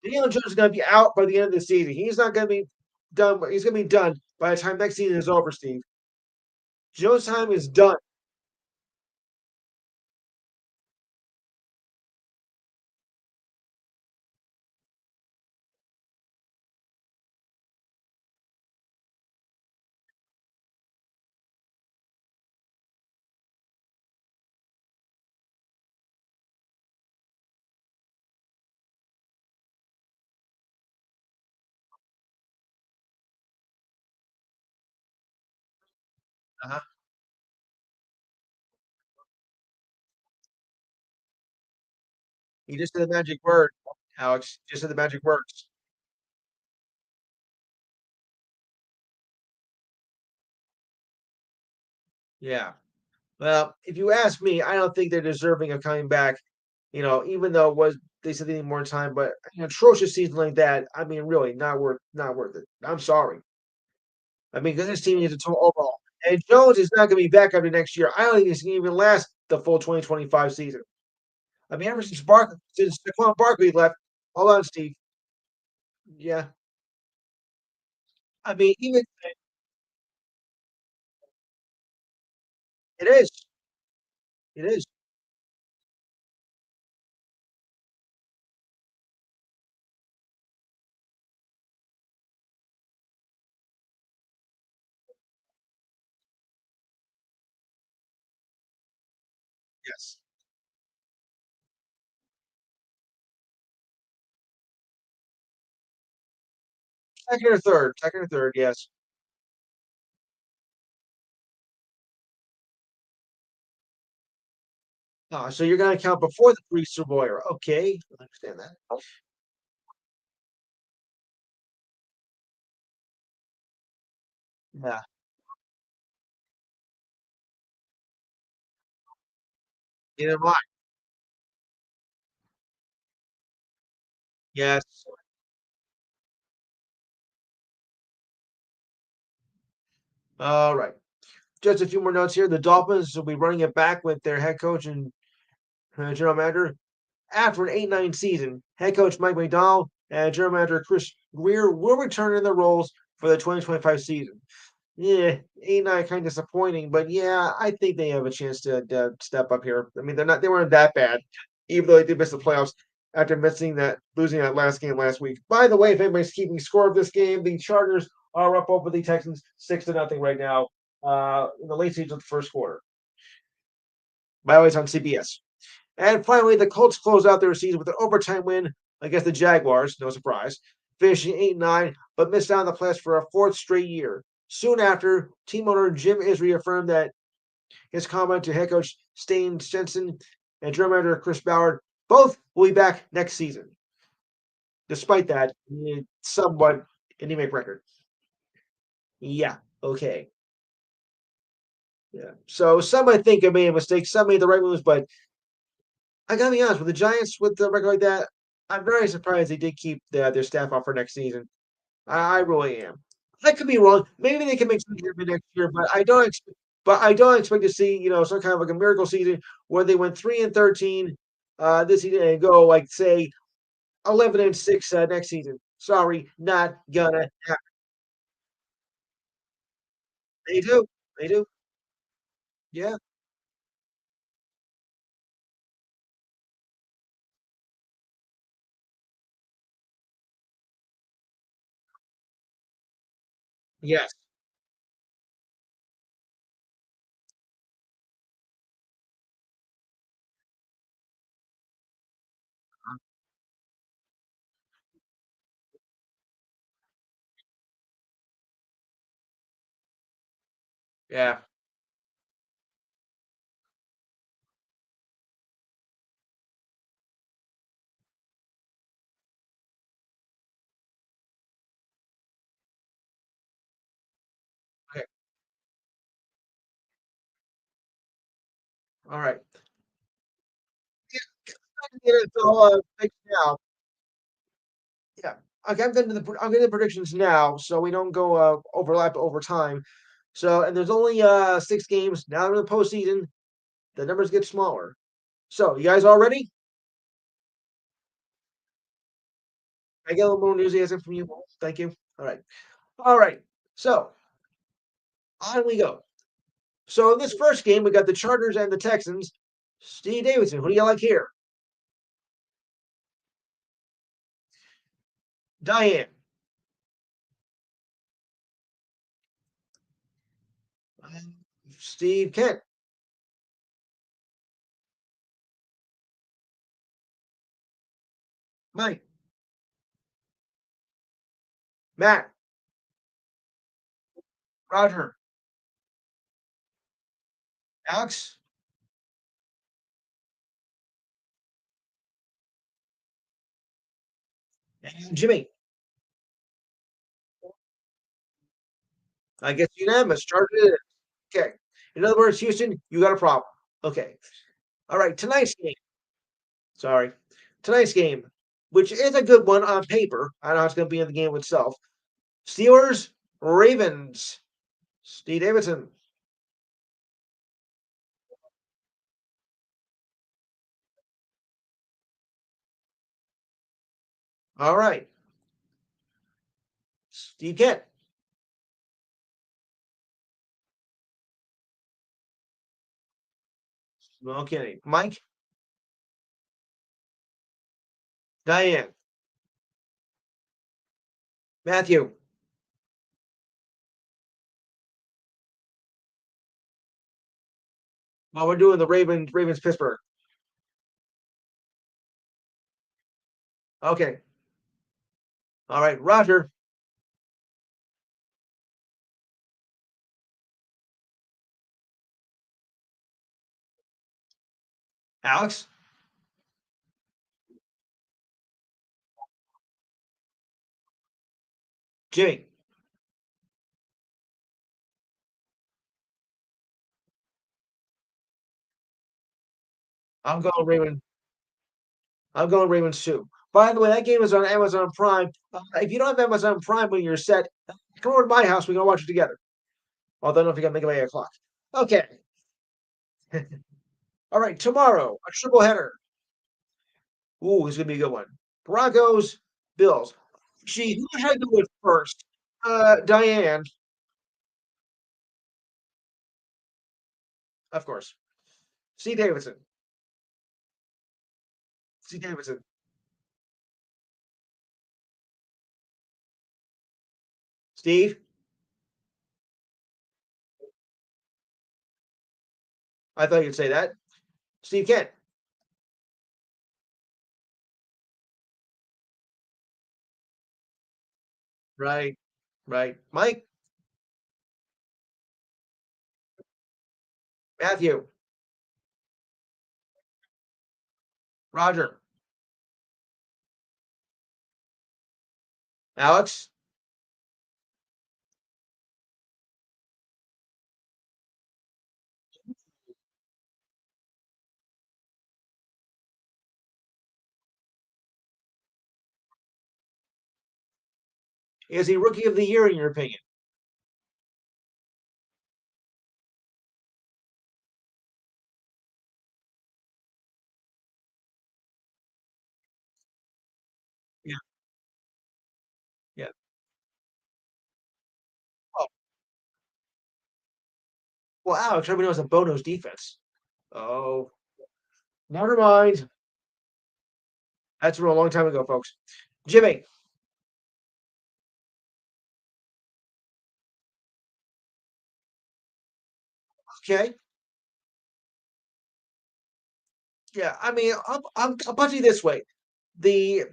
A: Daniel Jones is going to be out by the end of the season. He's not going to be done. He's going to be done by the time next season is over, Steve. Jones' time is done. Uh-huh. You just said the magic word, Alex. You just said the magic words. Yeah. Well, if you ask me, I don't think they're deserving of coming back. Even though it was they said they need more time, but an atrocious season like that, I mean, really not worth it. I'm sorry. I mean, because this team needs a total overhaul. And Jones is not going to be back after next year. I don't think he's going to even last the full 2025 season. I mean, ever since Saquon Barkley left, hold on, Steve. Yeah, I mean, even it is, it is. Yes, second or third. Yes. So you're going to count before the three Super Bowl era. Okay, I understand that. Yeah, neither am I. Yes. All right. Just a few more notes here. The Dolphins will be running it back with their head coach and general manager after an 8-9 season. Head coach Mike McDonald and general manager Chris Greer will return in their roles for the 2025 season. Yeah, 8-9 kind of disappointing, but yeah, I think they have a chance to step up here. I mean, they weren't that bad, even though they did miss the playoffs after losing that last game last week. By the way, if anybody's keeping score of this game, the Chargers are up over the Texans 6-0 right now. In the late stages of the first quarter. By the way, it's on CBS. And finally, the Colts close out their season with an overtime win against the Jaguars. No surprise, finishing 8-9, but missed out on the playoffs for a fourth straight year. Soon after, team owner Jim is reaffirmed that his comment to head coach Stain Stenson and general manager Chris Ballard both will be back next season. Despite that, somewhat anemic record. Yeah, okay. Yeah. So some might think I made a mistake, some made the right moves, but I gotta be honest with the Giants with the record like that. I'm very surprised they did keep their staff on for next season. I really am. I could be wrong. Maybe they can make something happen next year, but I don't expect to see some kind of like a miracle season where they went 3-13 this season and go like say 11-6 next season. Sorry, not gonna happen. They do. They do. Yeah. Yes. Yeah. Okay. All right. Yeah, it's all fixed now. Yeah. Okay, I'm getting the predictions now, so we don't go overlap over time. So, and there's only 6 games now in the postseason. The numbers get smaller. So, you guys all ready? I get a little more enthusiasm from you. Thank you. All right. All right. So, on we go. So, in this first game, we got the Chargers and the Texans. Steve Davidson, who do you like here? Diane, Steve Kent, Mike, Matt, Roger, Alex, and Jimmy. I guess unanimous. Charge it is. Okay. In other words, Houston, you got a problem. Okay. All right. Tonight's game. Sorry. Tonight's game, which is a good one on paper. I don't know how it's going to be in the game itself. Steelers, Ravens. Steve Davidson. All right. Steve Kent. Okay. Mike, Diane, Matthew. Well, we're doing the Ravens, Pittsburgh. Okay. All right. Roger, Alex, Jimmy. I'm going Raven. I'm going Ravens too. By the way, that game is on Amazon Prime. If you don't have Amazon Prime when you're set, come over to my house. We can watch it together. Although I don't know if you got to make it by 8 o'clock. Okay. All right. Tomorrow, a triple header. Ooh, it's gonna be a good one. Broncos, Bills. Gee, who had to do it first? Diane, of course. Steve Davidson. Steve Davidson. Steve. I thought you'd say that. Steve Kent. Right. Right. Mike. Matthew. Roger. Alex. Is he rookie of the year in your opinion? Yeah. Yeah. Oh, well, Alex, everybody knows a Bono's defense. Oh, never mind. That's from a long time ago, folks. Jimmy. Okay. Yeah. I mean, I'll put you this way: the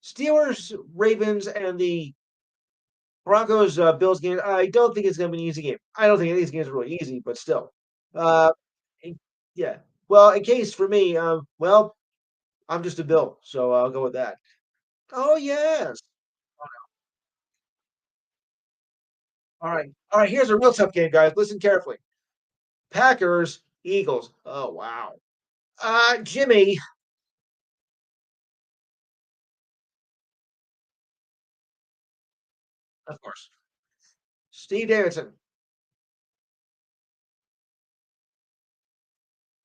A: Steelers, Ravens, and the Broncos, Bills game. I don't think it's going to be an easy game. I don't think any of these games are really easy, but still. Uh, in- yeah. Well, in case for me, well, I'm just a Bill, so I'll go with that. Oh yes. All right. All right. Here's a real tough game, guys. Listen carefully. Packers, Eagles. Oh wow. Jimmy, of course. Steve Davidson.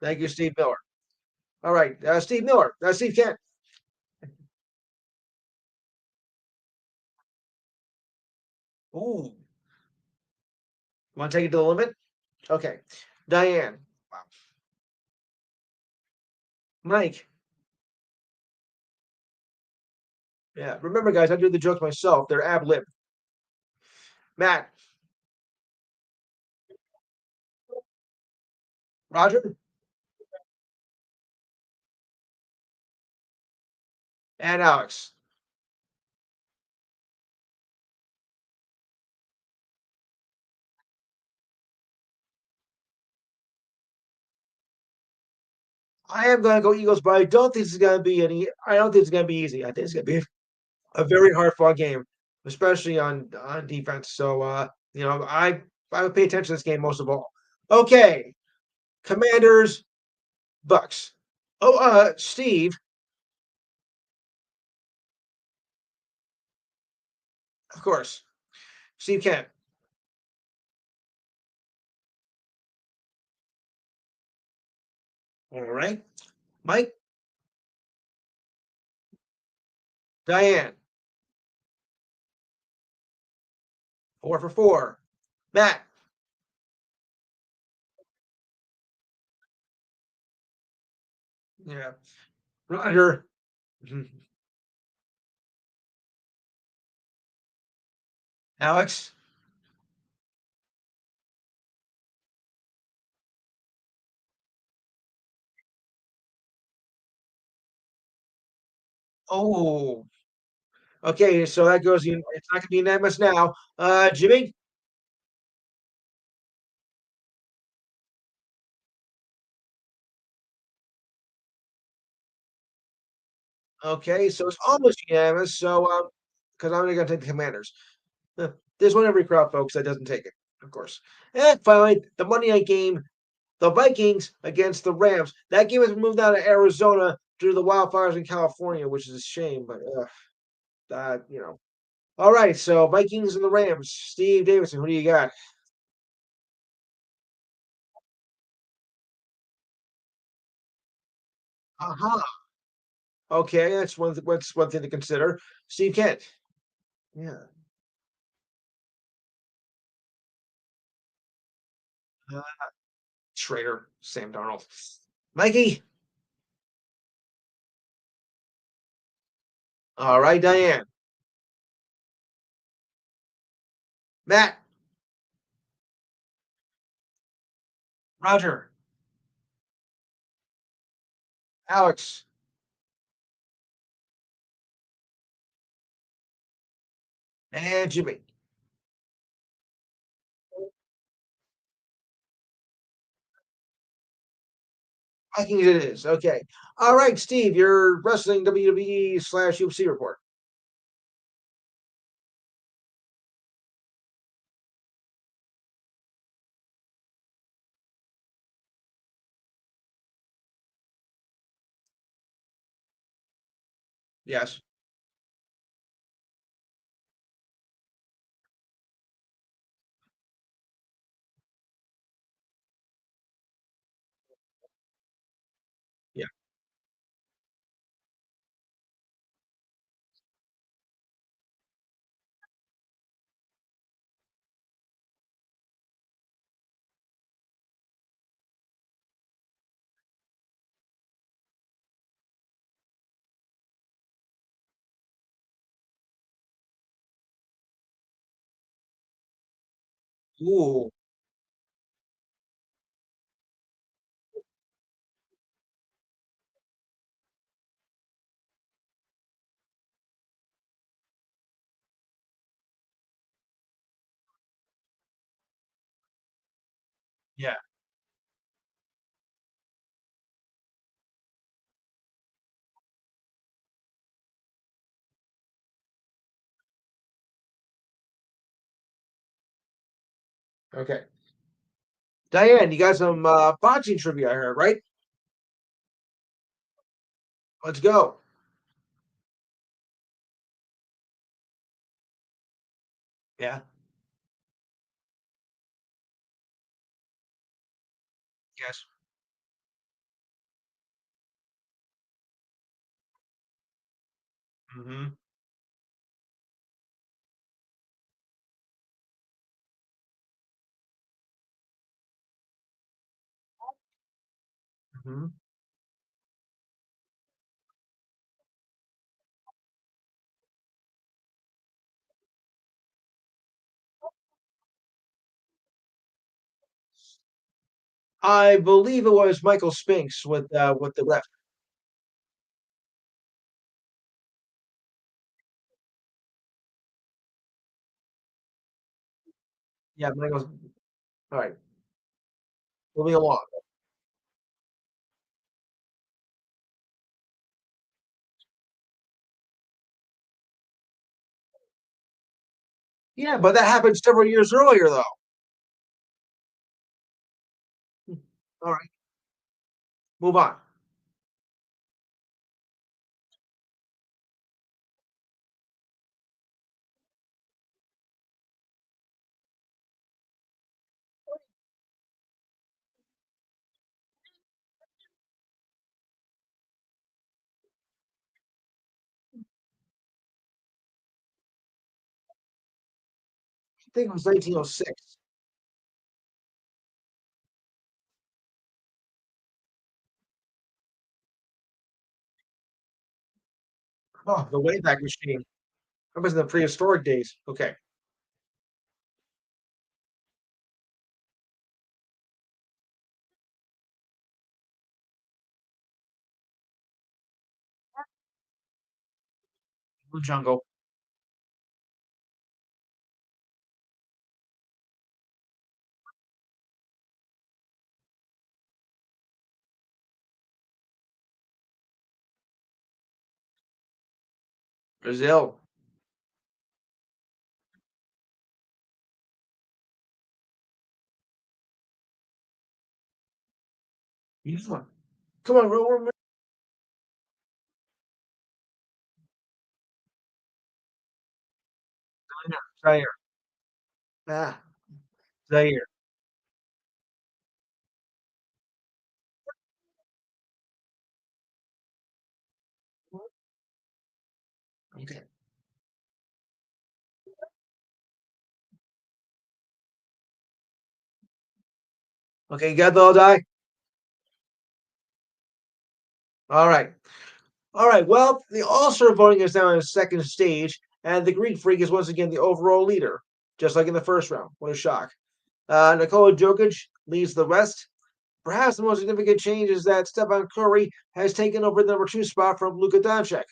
A: Thank you, Steve Miller. All right. Steve Miller. Steve Kent. Ooh. Want to take it to the limit? Okay. Diane. Wow. Mike. Yeah. Remember, guys, I do the jokes myself. They're ab lib. Matt. Roger. And Alex. I am gonna go Eagles, but I don't think it's gonna be any. I don't think it's gonna be easy. I think it's gonna be a very hard fought game, especially on defense. So I would pay attention to this game most of all. Okay, Commanders, Bucks. Oh, Steve, of course, Steve Kent. All right, Mike, Diane, 4 for 4. Matt, yeah, Roger, Alex. Oh, okay, so that goes. It's not gonna be unanimous now. Jimmy. Okay, so it's almost unanimous. So because I'm gonna take the Commanders. Uh, There's one every crowd, folks, that doesn't take it, of course. And finally, the Monday night game, the Vikings against the Rams. That game has been moved out of Arizona due to the wildfires in California, which is a shame, but you know. All right, so Vikings and the Rams. Steve Davidson, who do you got? Uh-huh. Okay, that's one thing to consider. Steve Kent. Yeah. Uh, Schrader, Sam Darnold. Mikey. All right, Diane. Matt. Roger. Alex. And Jimmy. Vikings it is. Okay. All right, Steve, your wrestling WWE/UFC report. Yes. Yeah. Ooh. Yeah. Okay. Diane, you got some boxing trivia I heard, right? Let's go. Yeah. Yes. Mm-hmm. Mm-hmm. I believe it was Michael Spinks with the left. Yeah, Michael. All right. Moving along. Yeah, but that happened several years earlier, though. All right, move on. I think it was 1906. Oh, the Wayback Machine. That was in the prehistoric days. Okay, Blue Jungle. Brazil. Yeah. Come on, Zaire. Ah, Zaire. Okay. Okay, you got the all die? All right. All right. Well, the All-Star voting is now in its second stage, and the Greek Freak is once again the overall leader, just like in the first round. What a shock. Nikola Jokic leads the West. Perhaps the most significant change is that Stephon Curry has taken over the number two spot from Luka Doncic.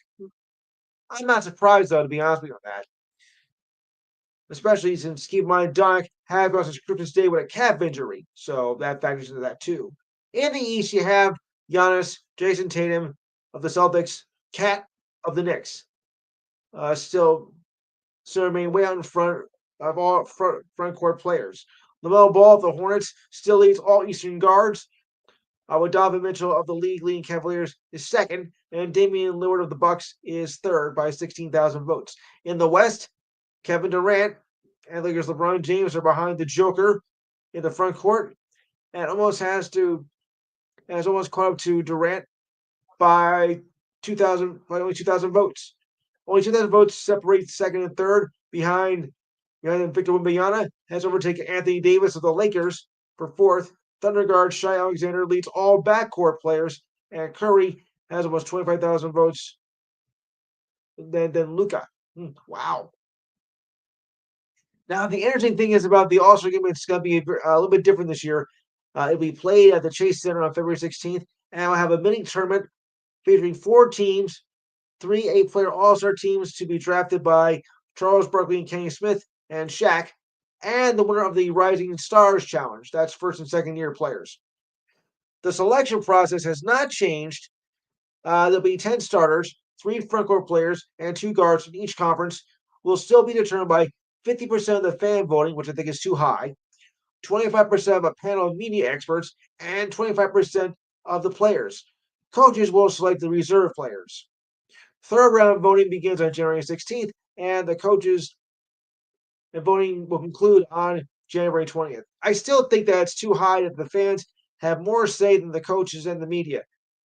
A: I'm not surprised, though, to be honest with you on that, especially since keep in mind Doncic had lost his Christmas Day with a calf injury, so that factors into that too. In the East, you have Giannis, Jason Tatum of the Celtics, Cat of the Knicks. Still remain way out in front of all front court players. LaMelo Ball of the Hornets still leads all Eastern guards, with Donovan Mitchell of the league leading Cavaliers is second, and Damian Lillard of the Bucks is third by 16,000 votes. In the West, Kevin Durant and Lakers LeBron James are behind the Joker in the front court, and has almost caught up to Durant by 2,000 by only 2,000 votes. Only 2,000 votes separate second and third. Behind Victor Wembanyama has overtaken Anthony Davis of the Lakers for fourth. Thunder guard Shai Alexander leads all backcourt players, and Curry has almost 25,000 votes than Luca. Wow. Now, the interesting thing is about the All Star game, it's going to be a little bit different this year. It'll be played at the Chase Center on February 16th, and we'll have a mini tournament featuring four teams, three eight-player All-Star teams to be drafted by Charles Barkley and Kenny Smith and Shaq, and the winner of the Rising Stars Challenge. That's first and second year players. The selection process has not changed. There'll be 10 starters, three frontcourt players, and two guards from each conference. Will still be determined by 50% of the fan voting, which I think is too high, 25% of a panel of media experts, and 25% of the players. Coaches will select the reserve players. Third round voting begins on January 16th, and the coaches and voting will conclude on January 20th. I still think that it's too high that the fans have more say than the coaches and the media.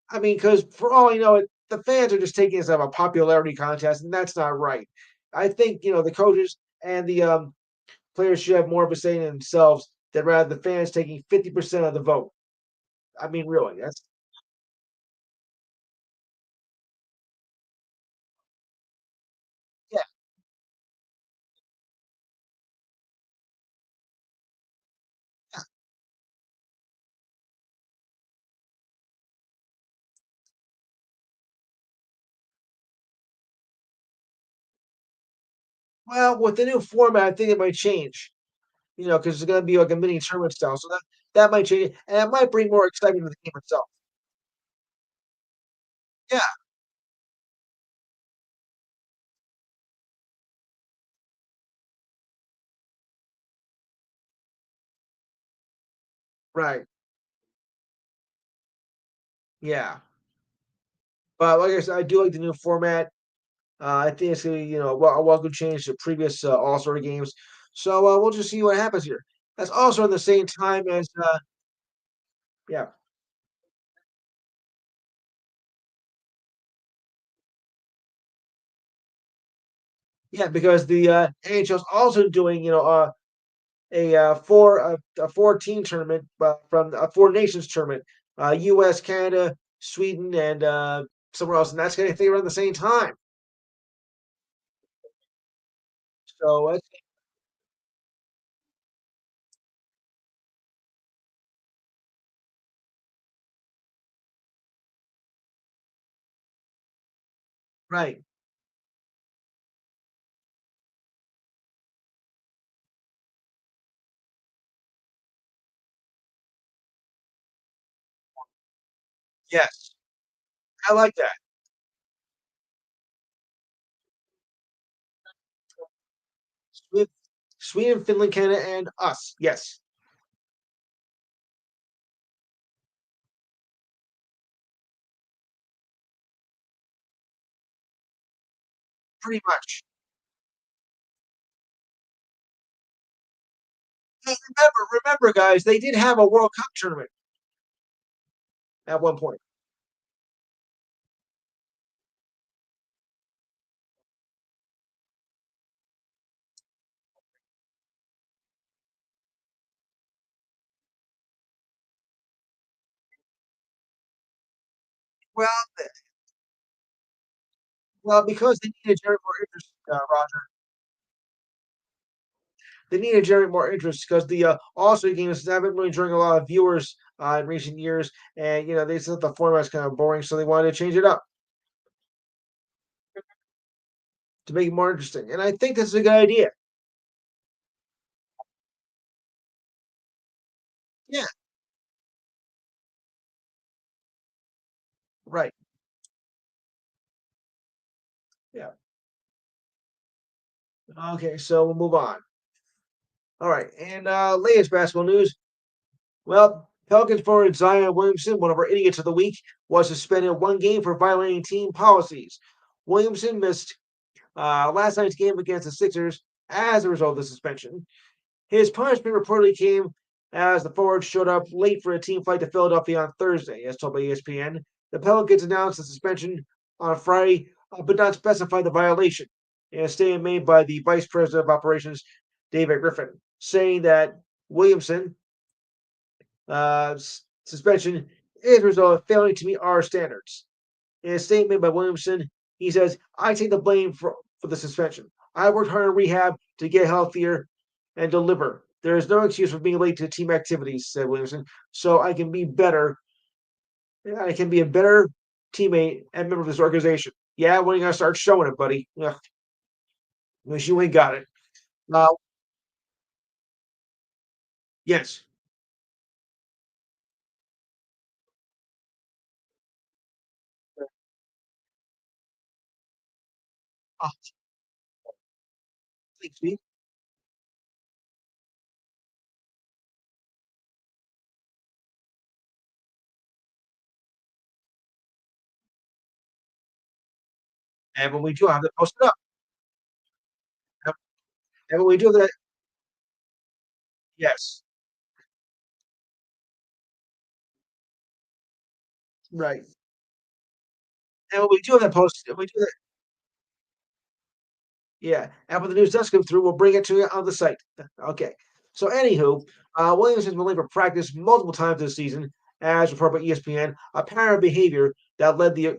A: I mean, because for all I know, the fans are just taking this as a popularity contest, and that's not right. I think the coaches and the players should have more of a say in themselves than rather the fans taking 50% of the vote. I mean, really, that's yeah. Well, with the new format, I think it might change. Because it's going to be like a mini tournament style. So that might change, and it might bring more excitement to the game itself. Yeah, Right. Yeah. But like I said, I do like the new format. I think it's gonna be, a welcome change to previous All-Star games. So we'll just see what happens here. That's also at the same time as yeah, yeah, because the NHL is also doing a four-team tournament from a four nations tournament, U.S., Canada, Sweden, and somewhere else, and that's going to take around the same time. So it's right. Yes, I like that. Sweden, Sweden, Finland, Canada, and us. Yes, pretty much. Hey, remember, guys, they did have a World Cup tournament at one point. Well, well, because they need to generate more interest, Roger. They need to generate more interest because the All-Star games haven't really drawing a lot of viewers in recent years, and they said the format's kind of boring, so they wanted to change it up to make it more interesting. And I think this is a good idea. Yeah, right. Yeah. Okay, so we'll move on. All right, and latest basketball news. Well, Pelicans forward Zion Williamson, one of our idiots of the week, was suspended one game for violating team policies. Williamson missed last night's game against the Sixers as a result of the suspension. His punishment reportedly came as the forward showed up late for a team flight to Philadelphia on Thursday, as told by ESPN. The Pelicans announced the suspension on Friday, but not specified the violation in a statement made by the Vice President of Operations, David Griffin, saying that Williamson suspension is a result of failing to meet our standards. In a statement by Williamson, he says, I take the blame for the suspension. I worked hard in rehab to get healthier and deliver. There is no excuse for being late to team activities, said Williamson. So I can be better. I can be a better teammate and member of this organization. Yeah, when are you going to start showing it, buddy? Ugh, wish you ain't got it. Uh, yes. Oh, thanks, Pete. And when we do have to post it up. And when we do that, yes. Right. And when we do have that post, when we do that, yeah, and when the news does come through, we'll bring it to you on the site. Okay. So, anywho, Williams has been late for practice multiple times this season, as reported by ESPN, a pattern of behavior that led to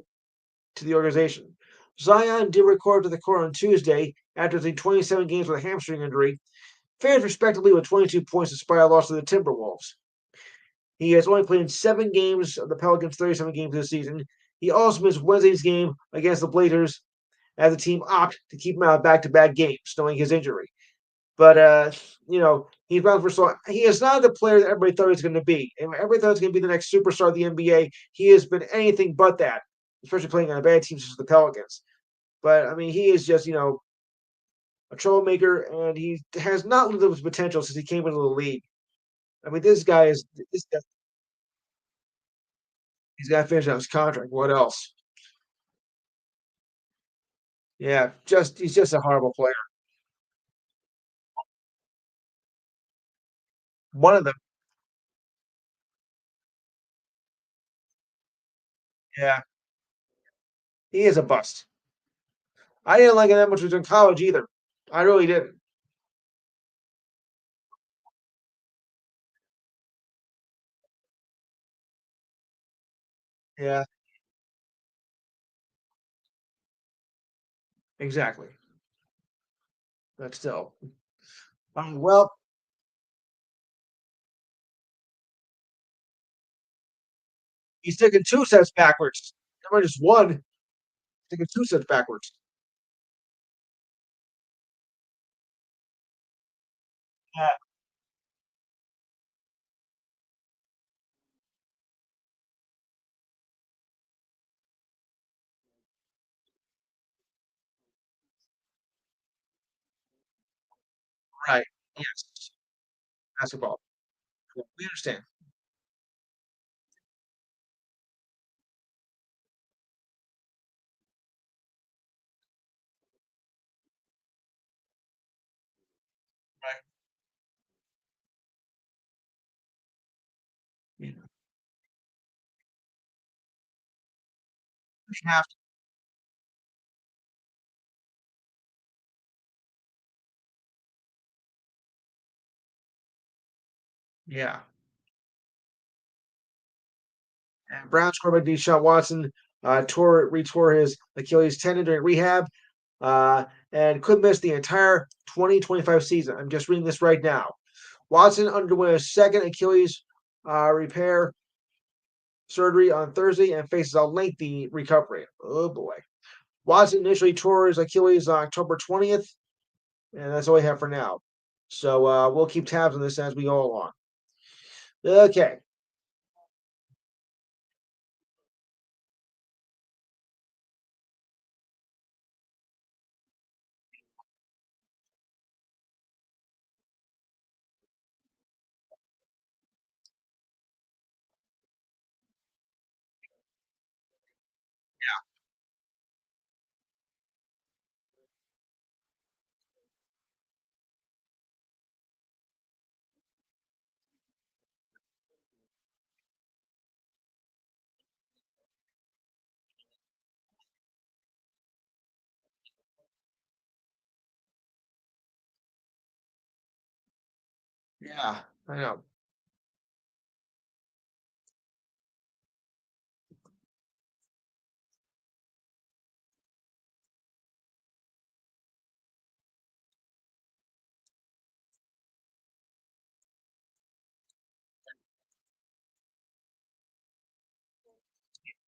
A: the organization. Zion did record to the court on Tuesday after missing 27 games with a hamstring injury, finished respectively with 22 points despite a loss to the Timberwolves. He has only played in 7 games of the Pelicans' 37 games this season. He also missed Wednesday's game against the Blazers as the team opted to keep him out of back-to-back games, knowing his injury. But he's bound for so he is not the player that everybody thought he was going to be. And everybody thought he was going to be the next superstar of the NBA. He has been anything but that, especially playing on a bad team such as the Pelicans. But I mean, he is just a troublemaker, and he has not lived up his potential since he came into the league. I mean, this guy, he's got to finish out his contract. What else? Yeah, just he's just a horrible player. One of them. Yeah, he is a bust. I didn't like him that much when he was in college either. I really didn't. Yeah, exactly. But still, well, he's taking two sets backwards. Never just one. Taking two sets backwards. Yeah, right. Yes, basketball. Yeah, we understand. Right. Yeah. We have to. Yeah. And Browns quarterback Deshaun Watson retore his Achilles tendon during rehab uh, and could miss the entire 2025 season. I'm just reading this right now. Watson underwent a second Achilles repair surgery on Thursday and faces a lengthy recovery. Oh boy. Watson initially tore his Achilles on October 20th, and that's all we have for now. So we'll keep tabs on this as we go along. Okay. Yeah, I know.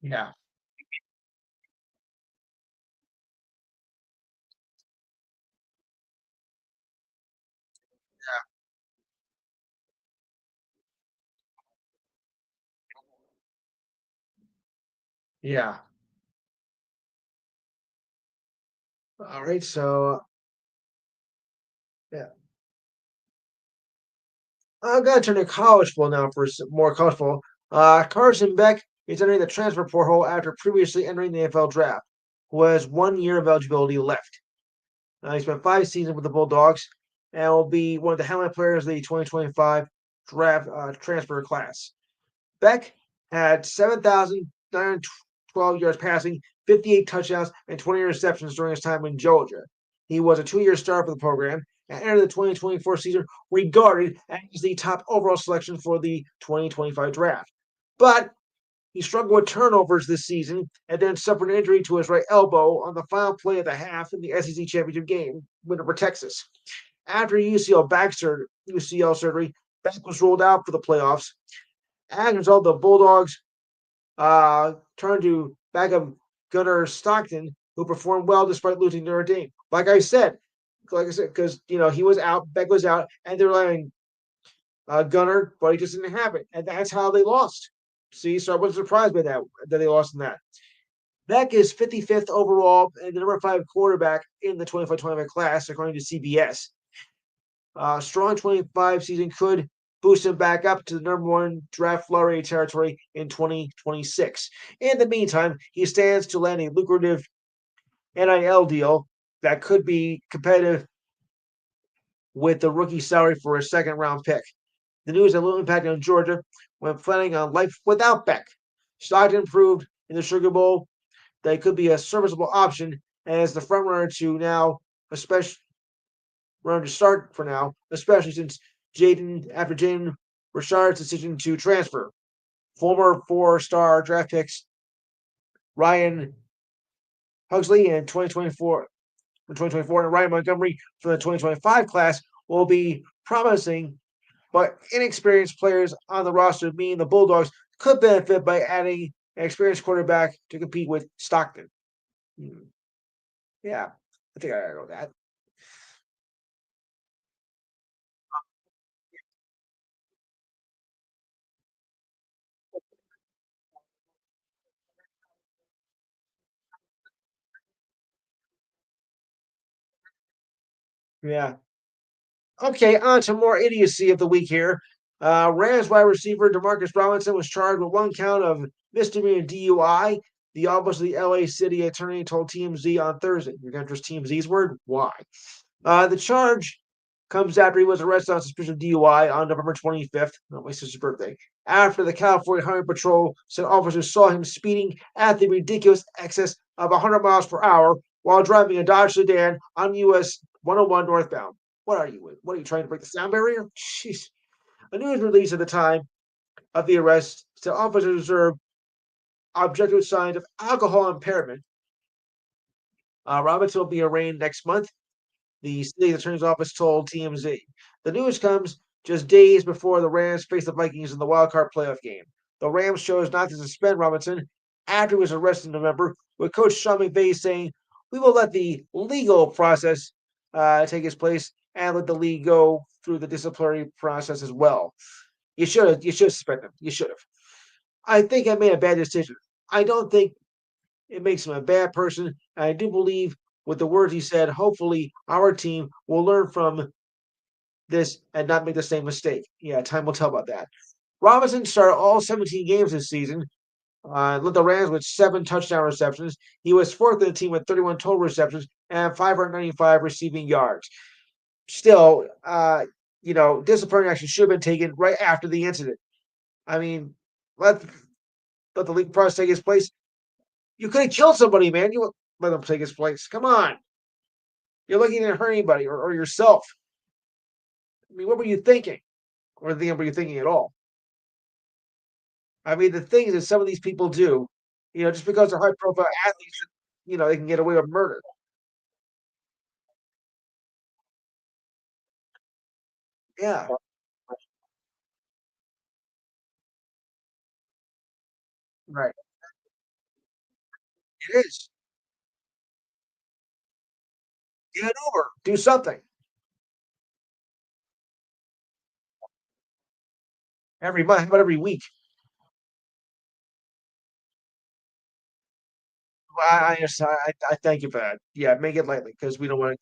A: Yeah, yeah. All right. So yeah, I'm gonna turn to college football now for some more college football. Carson Beck is entering the transfer portal after previously entering the NFL draft, who has 1 year of eligibility left. He spent 5 seasons with the Bulldogs and will be one of the highlight players of the 2025 draft transfer class. Beck had 7,912 yards passing, 58 touchdowns, and 20 interceptions during his time in Georgia. He was a 2 year star for the program and entered the 2024 season regarded as the top overall selection for the 2025 draft. But he struggled with turnovers this season and then suffered an injury to his right elbow on the final play of the half in the SEC championship game, win over Texas. After UCL surgery, Beck was ruled out for the playoffs. As a result, the Bulldogs turned to backup Gunnar Stockton, who performed well despite losing Notre Dame. Like I said, because he was out, Beck was out, and they're letting Gunnar, but he just didn't have it, and that's how they lost. See, so I wasn't surprised by that they lost in that. Beck is 55th overall and the number 5 quarterback in the 25-25 class, according to CBS. Strong 25 season could boost him back up to the number one draft lottery territory in 2026. In the meantime, he stands to land a lucrative NIL deal that could be competitive with the rookie salary for a second round pick. The news had little impact on Georgia when planning on life without Beck. Stockton proved in the Sugar Bowl that it could be a serviceable option as the front runner to now, especially runner to start for now, especially since Jaden Rashard's decision to transfer. Former four-star draft picks Ryan Huxley in 2024 and Ryan Montgomery for the 2025 class will be promising, but inexperienced players on the roster, meaning the Bulldogs, could benefit by adding an experienced quarterback to compete with Stockton. Yeah, I think I gotta go with that. Yeah. Okay, on to more idiocy of the week here. Rams wide receiver Demarcus Robinson was charged with one count of misdemeanor DUI. The office of the LA City attorney told TMZ on Thursday. You're going to trust TMZ's word? Why? The charge comes after he was arrested on suspicion of DUI on November 25th, not my sister's birthday, after the California Highway Patrol said officers saw him speeding at the ridiculous excess of 100 miles per hour while driving a Dodge sedan on US 101 northbound. What are you? What are you trying to break the sound barrier? Jeez. A news release at the time of the arrest said officers observed objective signs of alcohol impairment. Robinson will be arraigned next month, the city attorney's office told TMZ. The news comes just days before the Rams face the Vikings in the wild card playoff game. The Rams chose not to suspend Robinson after he was arrested in November, with Coach Sean McVay saying, "We will let the legal process take its place and let the league go through the disciplinary process as well." You should have suspended him. You should have. I think I made a bad decision. I don't think it makes him a bad person. And I do believe with the words he said, hopefully our team will learn from this and not make the same mistake. Yeah, time will tell about that. Robinson started all 17 games this season, led the Rams with 7 touchdown receptions. He was fourth in the team with 31 total receptions and 595 receiving yards. Still, disciplinary action should have been taken right after the incident. I mean, let let the league process take its place. You could have killed somebody, man. You let them take his place. Come on. You're looking to hurt anybody or yourself. I mean, what were you thinking? Or were you thinking at all? I mean, the things that some of these people do, just because they're high profile athletes, they can get away with murder. Yeah, right. It is. Get over. Do something every month, but every week. I thank you for that. Yeah, make it lightly because we don't want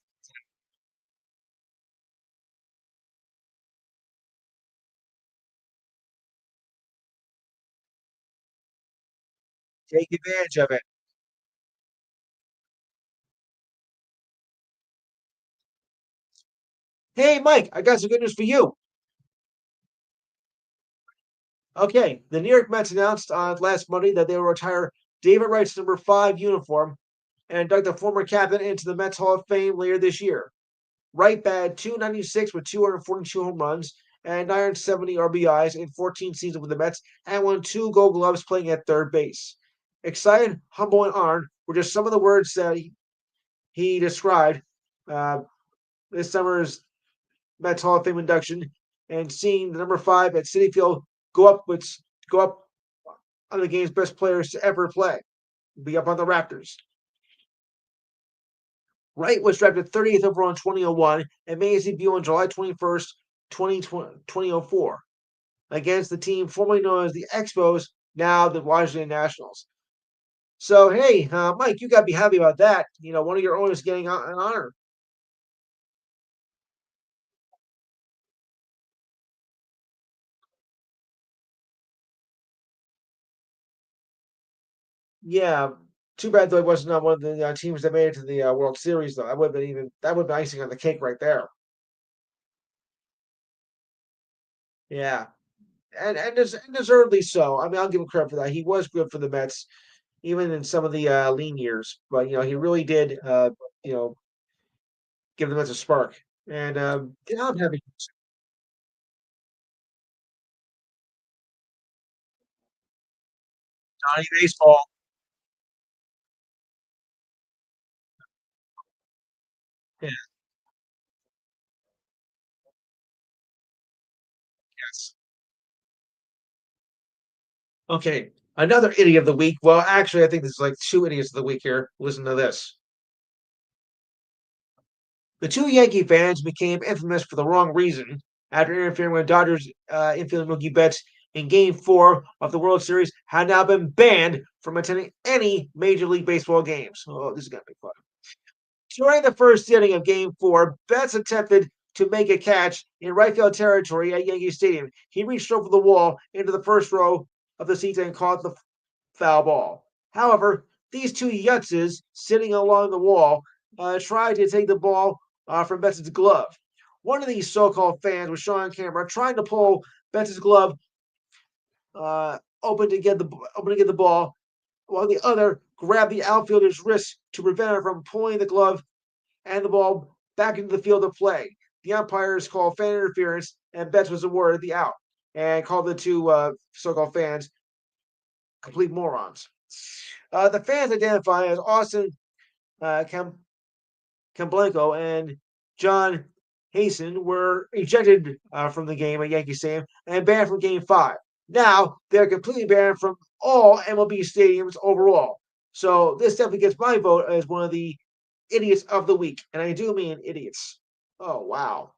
A: to take advantage of it. Hey, Mike, I got some good news for you. Okay, the New York Mets announced on last Monday that they will retire David Wright's number 5 uniform and induct the former captain into the Mets Hall of Fame later this year. Wright batted 296 with 242 home runs and 970 RBIs in 14 seasons with the Mets and won 2 Gold Gloves playing at third base. Excited, humble, and honored were just some of the words that he described uh, this summer's Mets Hall of Fame induction, and seeing the number 5 at Citi Field go up with go up on the game's best players to ever play, be up on the Raptors. Wright was drafted 30th overall in 2001 and made his debut on July 21st, 2004, against the team formerly known as the Expos, now the Washington Nationals. So, hey, Mike, you got to be happy about that. One of your owners getting an honor. Yeah. Too bad though he was not one of the teams that made it to the World Series though. That would have been icing on the cake right there. Yeah. And deservedly so. I mean, I'll give him credit for that. He was good for the Mets, even in some of the lean years. But he really did you know, give the Mets a spark. And yeah, I'm happy. Johnny Baseball. Yeah, yes. Okay. Another idiot of the week. Well, actually, I think there's like two idiots of the week here. Listen to this. The two Yankee fans became infamous for the wrong reason after interfering with Dodgers infield Mookie Betts in Game 4 of the World Series had now been banned from attending any Major League Baseball games. Oh, this is going to be fun. During the first inning of Game 4, Betts attempted to make a catch in right field territory at Yankee Stadium. He reached over the wall into the first row of the seats and caught the foul ball. However, these two yutzes sitting along the wall tried to take the ball from Betts' glove. One of these so-called fans was shown on camera trying to pull Betts' glove open to get the ball, while the other grabbed the outfielder's wrist to prevent her from pulling the glove and the ball back into the field of play. The umpires called fan interference, and Betts was awarded the out and called the two so-called fans complete morons. The fans identify as Austin Camblanco and John Hasten were ejected from the game at Yankee Stadium and banned from Game 5. Now they're completely banned from all MLB stadiums overall. So this definitely gets my vote as one of the idiots of the week. And I do mean idiots. Oh, wow.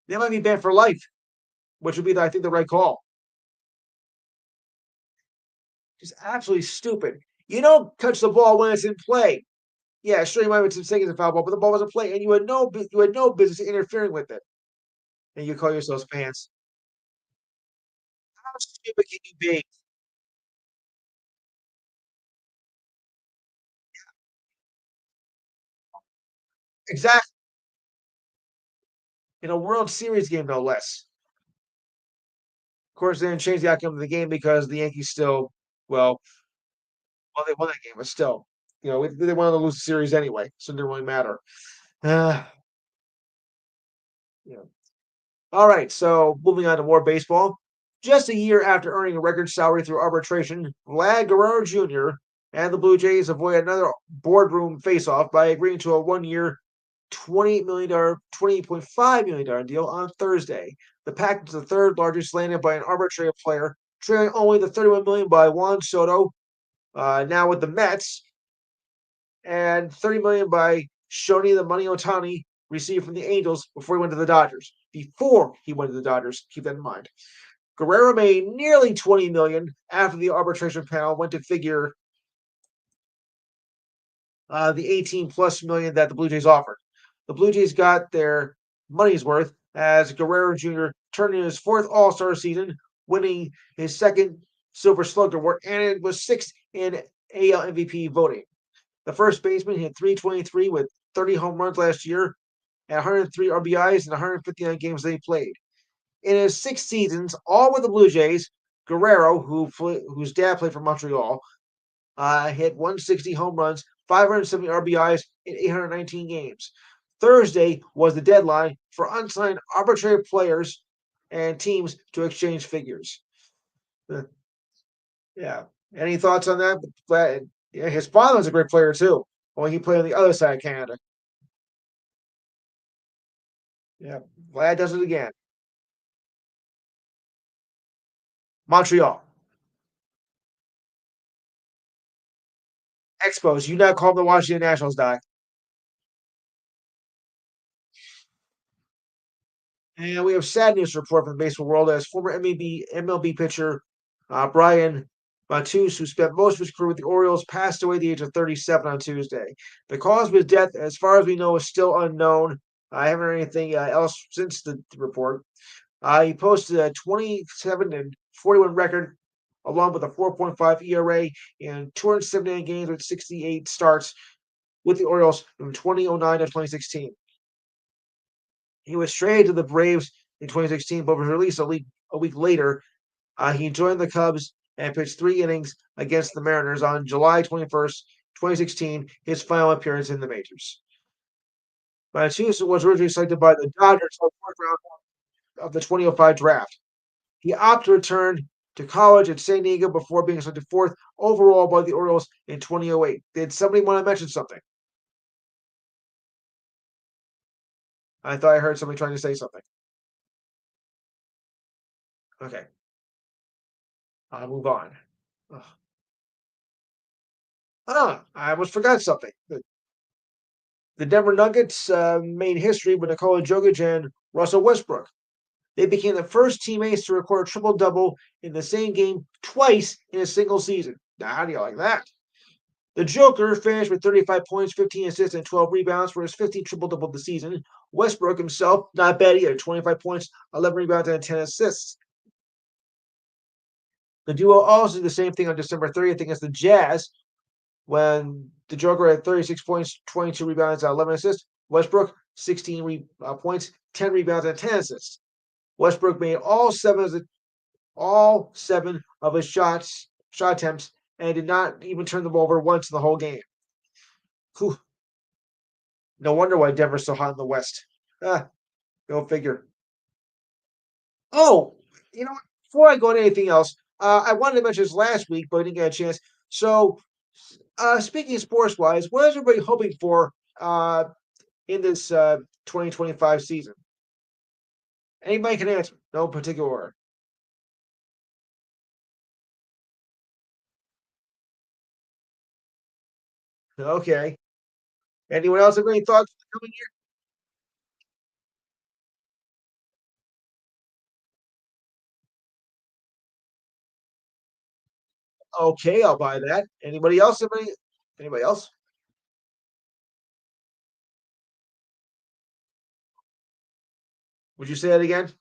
A: They might be banned for life, which would be, I think, the right call. Just absolutely stupid. You don't touch the ball when it's in play. Yeah, sure, you might have been saying it's a foul ball, but the ball was a play, and you had no business interfering with it. And you call yourselves fans. How stupid can you be? Exactly. In a World Series game, no less. Of course, they didn't change the outcome of the game because the Yankees still, well, they won that game, but still, they wanted to lose the series anyway, so it didn't really matter. Uh, yeah. All right, so moving on to more baseball. Just a year after earning a record salary through arbitration, Vlad Guerrero Jr. and the Blue Jays avoid another boardroom face-off by agreeing to a one-year, $28.5 million deal on Thursday. The package is the third largest landed by an arbitrated player, trailing only the $31 million by Juan Soto, now with the Mets, and $30 million by Shoni the Money Otani received from the Angels before he went to the Dodgers. Before he went to the Dodgers, keep that in mind. Guerrero made nearly 20 million after the arbitration panel went to figure the 18 plus million that the Blue Jays offered. The Blue Jays got their money's worth as Guerrero Jr. turned in his fourth All Star season, winning his second Silver Slugger award, and it was sixth in AL MVP voting. The first baseman hit 323 with 30 home runs last year and 103 RBIs in 159 games they played. In his 6 seasons, all with the Blue Jays, Guerrero, whose dad played for Montreal, hit 160 home runs, 570 RBIs in 819 games. Thursday was the deadline for unsigned arbitrary players and teams to exchange figures. Yeah. Any thoughts on that? Yeah, his father was a great player too. Only he played on the other side of Canada. Yeah. Vlad does it again. Montreal. Expos. You now call them the Washington Nationals, die. And we have sad news to report from the baseball world as former MLB pitcher Brian Matus, who spent most of his career with the Orioles, passed away at the age of 37 on Tuesday. The cause of his death, as far as we know, is still unknown. I haven't heard anything else since the report. He posted a 27 and 41 record, along with a 4.5 ERA in 279 games with 68 starts with the Orioles from 2009 to 2016. He was traded to the Braves in 2016, but was released a week later. He joined the Cubs and pitched 3 innings against the Mariners on July 21st, 2016, his final appearance in the majors. Massachusetts was originally selected by the Dodgers in the fourth round of the 2005 draft. He opted to return to college at San Diego before being selected fourth overall by the Orioles in 2008. Did somebody want to mention something? I thought I heard somebody trying to say something. Okay, I'll move on. Ugh. I almost forgot something. The Denver Nuggets made history with Nikola Jokic and Russell Westbrook. They became the first teammates to record a triple double in the same game twice in a single season. Now, how do you like that? The Joker finished with 35 points, 15 assists, and 12 rebounds for his 15th triple double of the season. Westbrook himself, not bad either, 25 points, 11 rebounds, and 10 assists. The duo also did the same thing on December 30th against the Jazz when the Joker had 36 points, 22 rebounds, and 11 assists. Westbrook, 16 points, 10 rebounds, and 10 assists. Westbrook made all seven of his shot attempts and did not even turn them over once in the whole game. Whew. No wonder why Denver's so hot in the West. Ah, go figure. Oh, you know what? Before I go into anything else, I wanted to mention this last week, but I didn't get a chance. So, speaking sports wise, what is everybody hoping for in this 2025 season? Anybody can answer. No particular order. Okay. Anyone else have any thoughts for the coming year? Okay, I'll buy that. Anybody else? Anybody else? Would you say that again?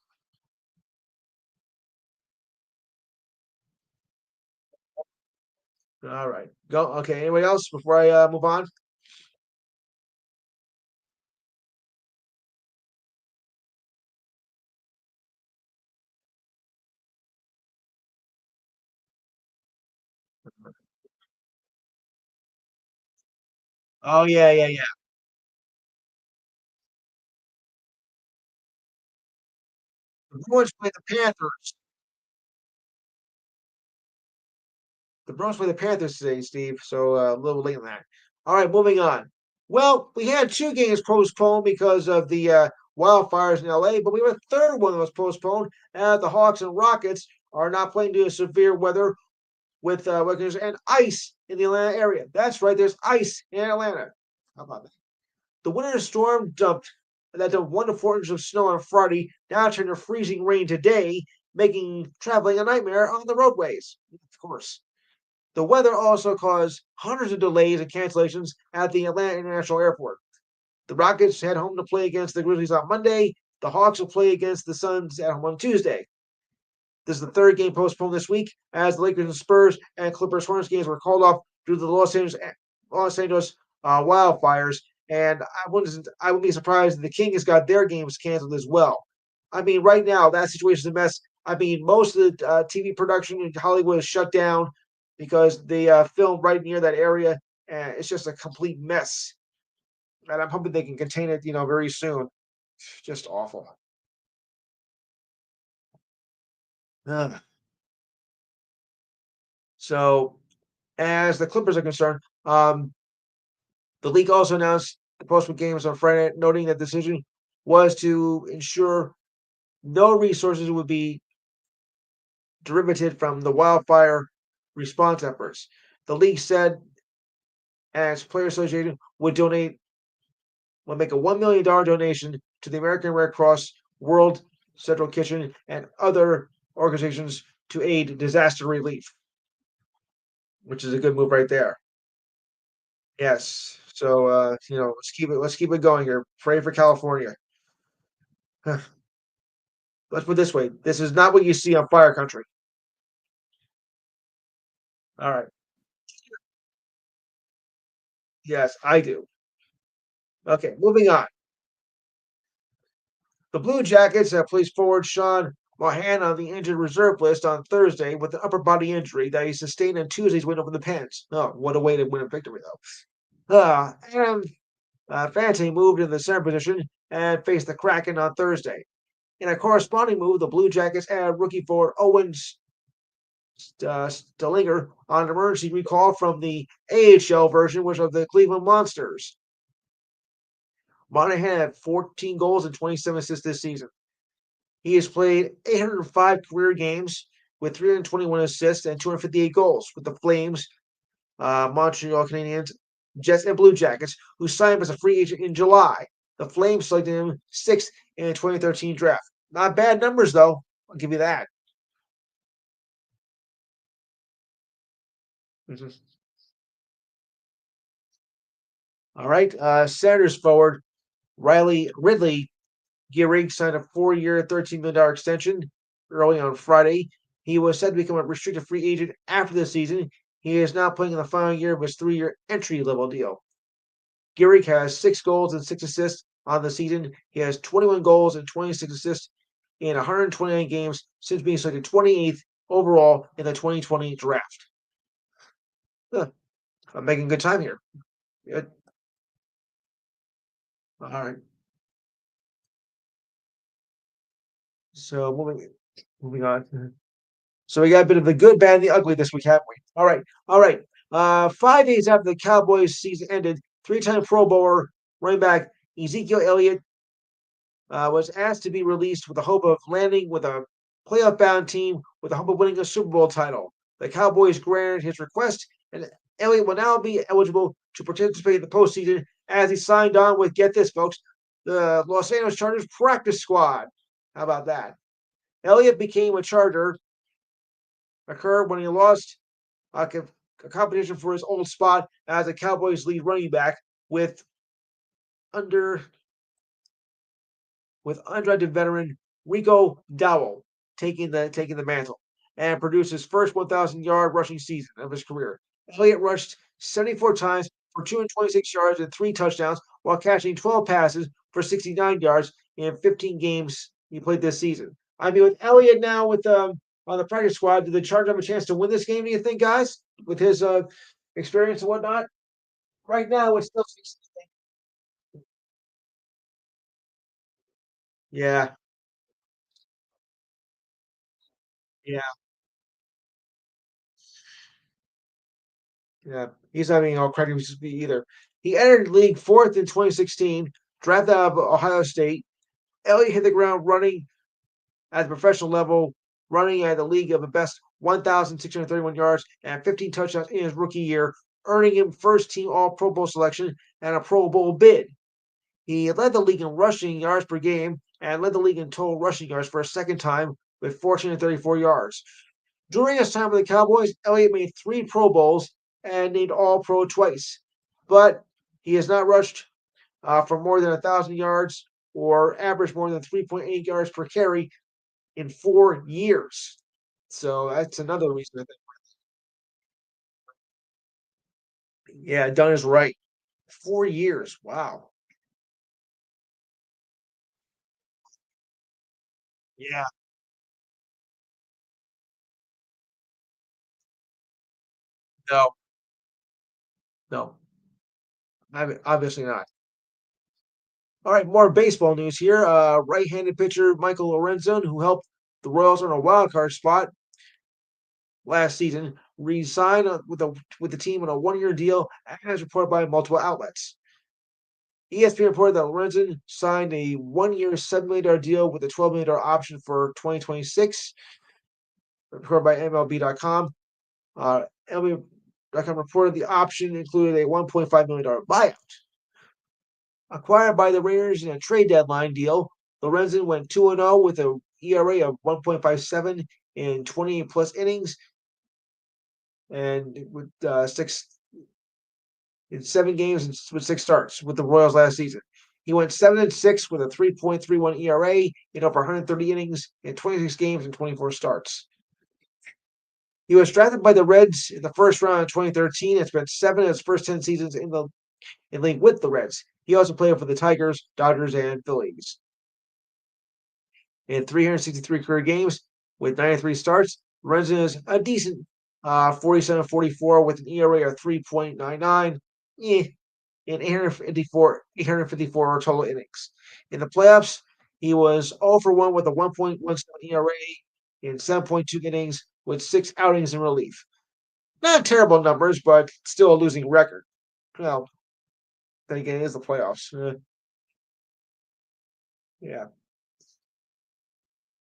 A: All right. Go. Okay. Anybody else before I move on? Oh yeah, yeah, yeah. The Bruins play the Panthers. The Bruins play the Panthers today, Steve. So a little late on that. All right, moving on. Well, we had 2 games postponed because of the wildfires in LA, but we have a third one that was postponed. The Hawks and Rockets are not playing due to severe weather with and ice in the Atlanta area. That's right, there's ice in Atlanta. How about that? The winter storm dumped 1 to 4 inches of snow on Friday, now turned to freezing rain today, making traveling a nightmare on the roadways. Of course. The weather also caused hundreds of delays and cancellations at the Atlanta International Airport. The Rockets head home to play against the Grizzlies on Monday. The Hawks will play against the Suns at home on Tuesday. This is the third game postponed this week as the Lakers and Spurs and Clippers Hornets games were called off due to the Los Angeles wildfires. And I wouldn't be surprised if the Kings got their games canceled as well. I mean, right now that situation is a mess. I mean, most of the TV production in Hollywood is shut down because they film right near that area, and it's just a complete mess. And I'm hoping they can contain it, very soon. Just awful. Ugh. So, as the Clippers are concerned, the league also announced the postponed games on Friday, noting that the decision was to ensure no resources would be derivative from the wildfire response efforts. The league said, as Player Association would make a $1 million donation to the American Red Cross, World Central Kitchen, and other organizations to aid disaster relief, which is a good move right there. Yes. So let's keep it going here. Pray for California. Let's put it this way: this is not what you see on Fire Country. All right. Yes, I do. Okay, moving on. The Blue Jackets have placed forward Sean Mohan on the injured reserve list on Thursday with an upper body injury that he sustained in Tuesday's win over the Pens. Oh, what a way to win a victory, though. Adam Fanti moved in the center position and faced the Kraken on Thursday. In a corresponding move, the Blue Jackets added rookie forward Owen Stillinger on an emergency recall from the AHL version, which of the Cleveland Monsters. Monahan had 14 goals and 27 assists this season. He has played 805 career games with 321 assists and 258 goals with the Flames, Montreal Canadiens, Jets, and Blue Jackets, who signed him as a free agent in July. The Flames selected him sixth in the 2013 draft. Not bad numbers, though. I'll give you that. Mhm. All right. Senators forward Riley Ridley Gehrig signed a 4-year, $13 million extension early on Friday. He was said to become a restricted free agent after the season. He is now playing in the final year of his 3-year entry level deal. Gehrig has 6 goals and 6 assists on the season. He has 21 goals and 26 assists in 129 games since being selected 28th overall in the 2020 draft. Huh, I'm making good time here. Good. All right. So moving on. So we got a bit of the good, bad, and the ugly this week, haven't we? All right. All right. 5 days after the Cowboys season ended, three-time Pro Bowler running back Ezekiel Elliott was asked to be released with the hope of landing with a playoff-bound team with the hope of winning a Super Bowl title. The Cowboys granted his request, and Elliott will now be eligible to participate in the postseason as he signed on with, get this, folks, the Los Angeles Chargers practice squad. How about that? Elliott became a Charger occurred when he lost a competition for his old spot as a Cowboys lead running back with under undrafted veteran Rico Dowell taking the mantle and produced his first 1,000-yard rushing season of his career. Elliott rushed 74 times for 226 yards and 3 touchdowns while catching 12 passes for 69 yards in 15 games he played this season. I mean, with Elliott now on the practice squad, do the Chargers have a chance to win this game? Do you think, guys, with his experience and whatnot? Right now, it's still 6. Yeah, yeah, yeah. He's not being all credit to be either. He entered the league fourth in 2016, drafted out of Ohio State. Elliott hit the ground running at the professional level, running at the league of the best 1,631 yards and 15 touchdowns in his rookie year, earning him first team All Pro Bowl selection and a Pro Bowl bid. He led the league in rushing yards per game and led the league in total rushing yards for a second time with 1,434 yards. During his time with the Cowboys, Elliott made 3 Pro Bowls and named All Pro twice, but he has not rushed for more than 1,000 yards or averaged more than 3.8 yards per carry in 4 years. So that's another reason I think. Yeah, Dunn is right. 4 years. Wow. Yeah. No. No. Obviously not. All right, more baseball news here. Right-handed pitcher Michael Lorenzen, who helped the Royals earn a wild card spot last season, re-signed with the team on a 1-year deal, as reported by multiple outlets. ESPN reported that Lorenzen signed a 1-year, $7 million deal with a $12 million option for 2026, reported by MLB.com. MLB.com reported the option included a $1.5 million buyout. Acquired by the Raiders in a trade deadline deal, Lorenzen went 2-0 with an ERA of 1.57 in 28 plus innings and with 6 in 7 games with 6 starts with the Royals last season. He went 7-6 with a 3.31 ERA in over 130 innings in 26 games and 24 starts. He was drafted by the Reds in the first round in 2013 and spent 7 of his first 10 seasons in league with the Reds. He also played for the Tigers, Dodgers, and Phillies. In 363 career games with 93 starts, Lorenzen is a decent 47-44 with an ERA of 3.99 in 854 total innings. In the playoffs, he was 0 for 1 with a 1.17 ERA in 7.2 innings with 6 outings in relief. Not terrible numbers, but still a losing record. Well, then again, it is the playoffs. Yeah.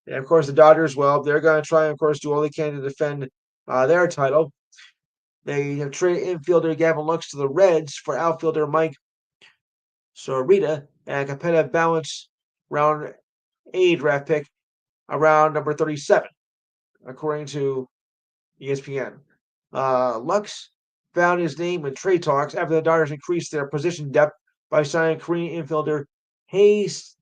A: And of course, the Dodgers, well, they're going to try and, of course, do all they can to defend their title. They have traded infielder Gavin Lux to the Reds for outfielder Mike Sciarretta and a competitive balance round A draft pick around number 37, according to ESPN. Lux found his name in trade talks after the Dodgers increased their position depth by signing Korean infielder Hayes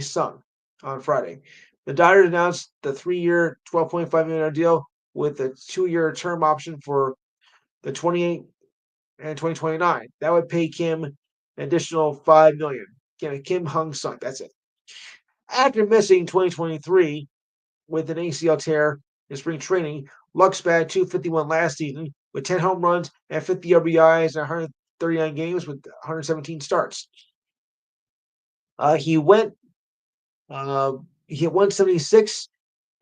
A: Sung on Friday. The Dodgers announced the 3-year, $12.5 million deal with a 2-year term option for the 28 and 2029. That would pay Kim an additional $5 million. Kim Hung Sung, that's it. After missing 2023 with an ACL tear in spring training, Lux batted .251 last season with 10 home runs and 50 RBIs in 139 games with 117 starts. He hit 176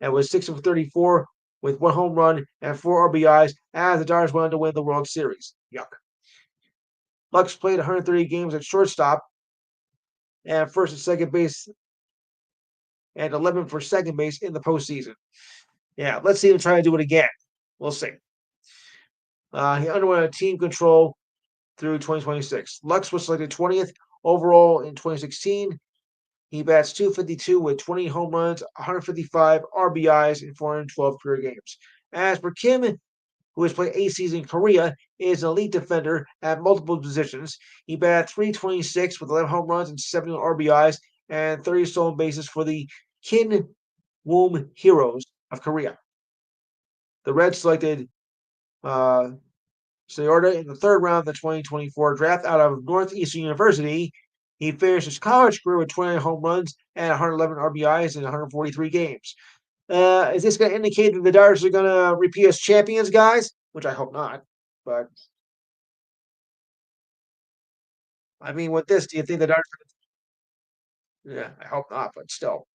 A: and was 6 of 34 with 1 home run and 4 RBIs as the Dodgers went on to win the World Series. Yuck. Lux played 130 games at shortstop and first and second base and 11 for second base in the postseason. Yeah, let's see him try to do it again. We'll see. He underwent a team control through 2026. Lux was selected 20th overall in 2016. He bats .252 with 20 home runs, 155 RBIs in 412 career games. As for Kim, who has played 8 seasons in Korea, is an elite defender at multiple positions. He batted .326 with 11 home runs and 71 RBIs and 30 stolen bases for the Kinwoom Heroes of Korea. The Reds selected Sciarretta in the 3rd round of the 2024 draft out of Northeastern University. He finished his college career with 29 home runs and 111 RBIs in 143 games. Is this going to indicate that the Dodgers are going to repeat as champions, guys? Which I hope not. But, I mean, with this, do you think the Dodgers... Yeah, I hope not, but still.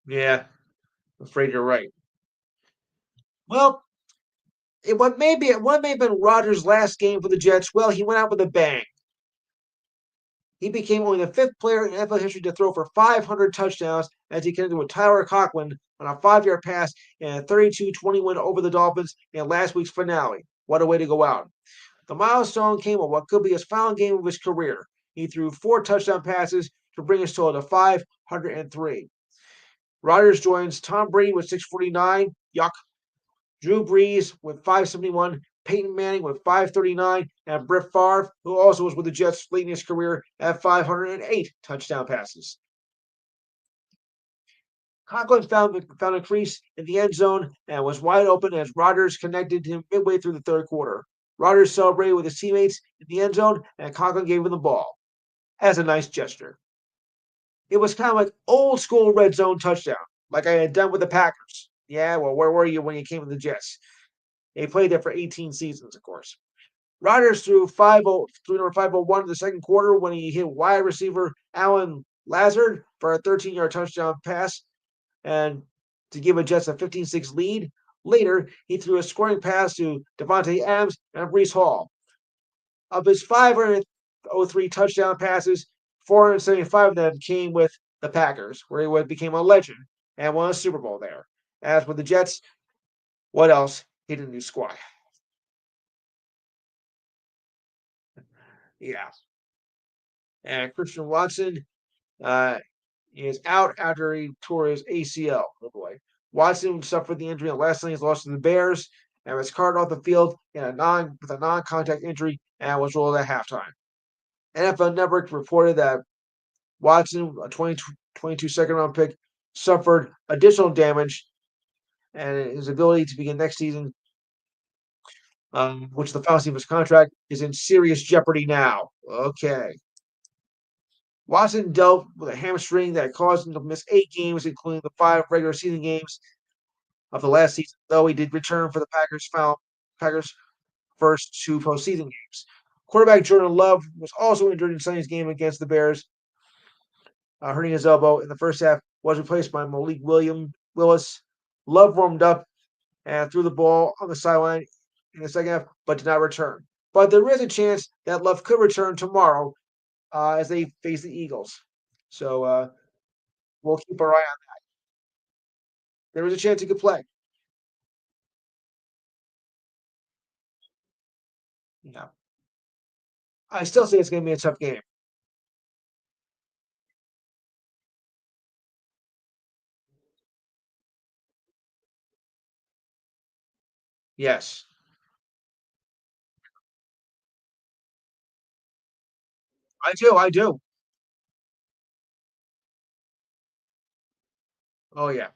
A: Yeah, I'm afraid you're right. Well, what may have been Rogers' last game for the Jets, well, he went out with a bang. He became only the 5th player in NFL history to throw for 500 touchdowns as he connected with Tyler Conklin on a 5-yard pass in a 32-20 win over the Dolphins in last week's finale. What a way to go out. The milestone came on what could be his final game of his career. He threw 4 touchdown passes to bring his total to 503. Rodgers joins Tom Brady with 649. Yuck. Drew Brees with 571, Peyton Manning with 539, and Brett Favre, who also was with the Jets late in his career, at 508 touchdown passes. Conklin found a crease in the end zone and was wide open as Rodgers connected to him midway through the 3rd quarter. Rodgers celebrated with his teammates in the end zone, and Conklin gave him the ball as a nice gesture. It was kind of like old school red zone touchdown, like I had done with the Packers. Yeah, well, where were you when you came to the Jets? They played there for 18 seasons, of course. Rodgers threw number 501 in the 2nd quarter when he hit wide receiver Alan Lazard for a 13-yard touchdown pass and to give the Jets a 15-6 lead. Later, he threw a scoring pass to Davante Adams and Breece Hall. Of his 503 touchdown passes, 475 of them came with the Packers, where he became a legend and won a Super Bowl there. As with the Jets, what else? He didn't do squat. Yeah. And Christian Watson is out after he tore his ACL. Oh boy. Watson suffered the injury at last night's loss to the Bears and was carted off the field with a non-contact injury and was ruled at halftime. NFL Network reported that Watson, a 2022 second round pick, suffered additional damage, and his ability to begin next season, which the final season of his contract, is in serious jeopardy now. Okay. Watson dealt with a hamstring that caused him to miss 8 games, including the 5 regular season games of the last season, though he did return for the Packers' first 2 postseason games. Quarterback Jordan Love was also injured in Sunday's game against the Bears, hurting his elbow in the first half, was replaced by Malik Willis. Love warmed up and threw the ball on the sideline in the second half, but did not return. But there is a chance that Love could return tomorrow as they face the Eagles. So we'll keep our eye on. There is a chance he could play. Yeah, I still say it's going to be a tough game. Yes, I do. I do. Oh yeah.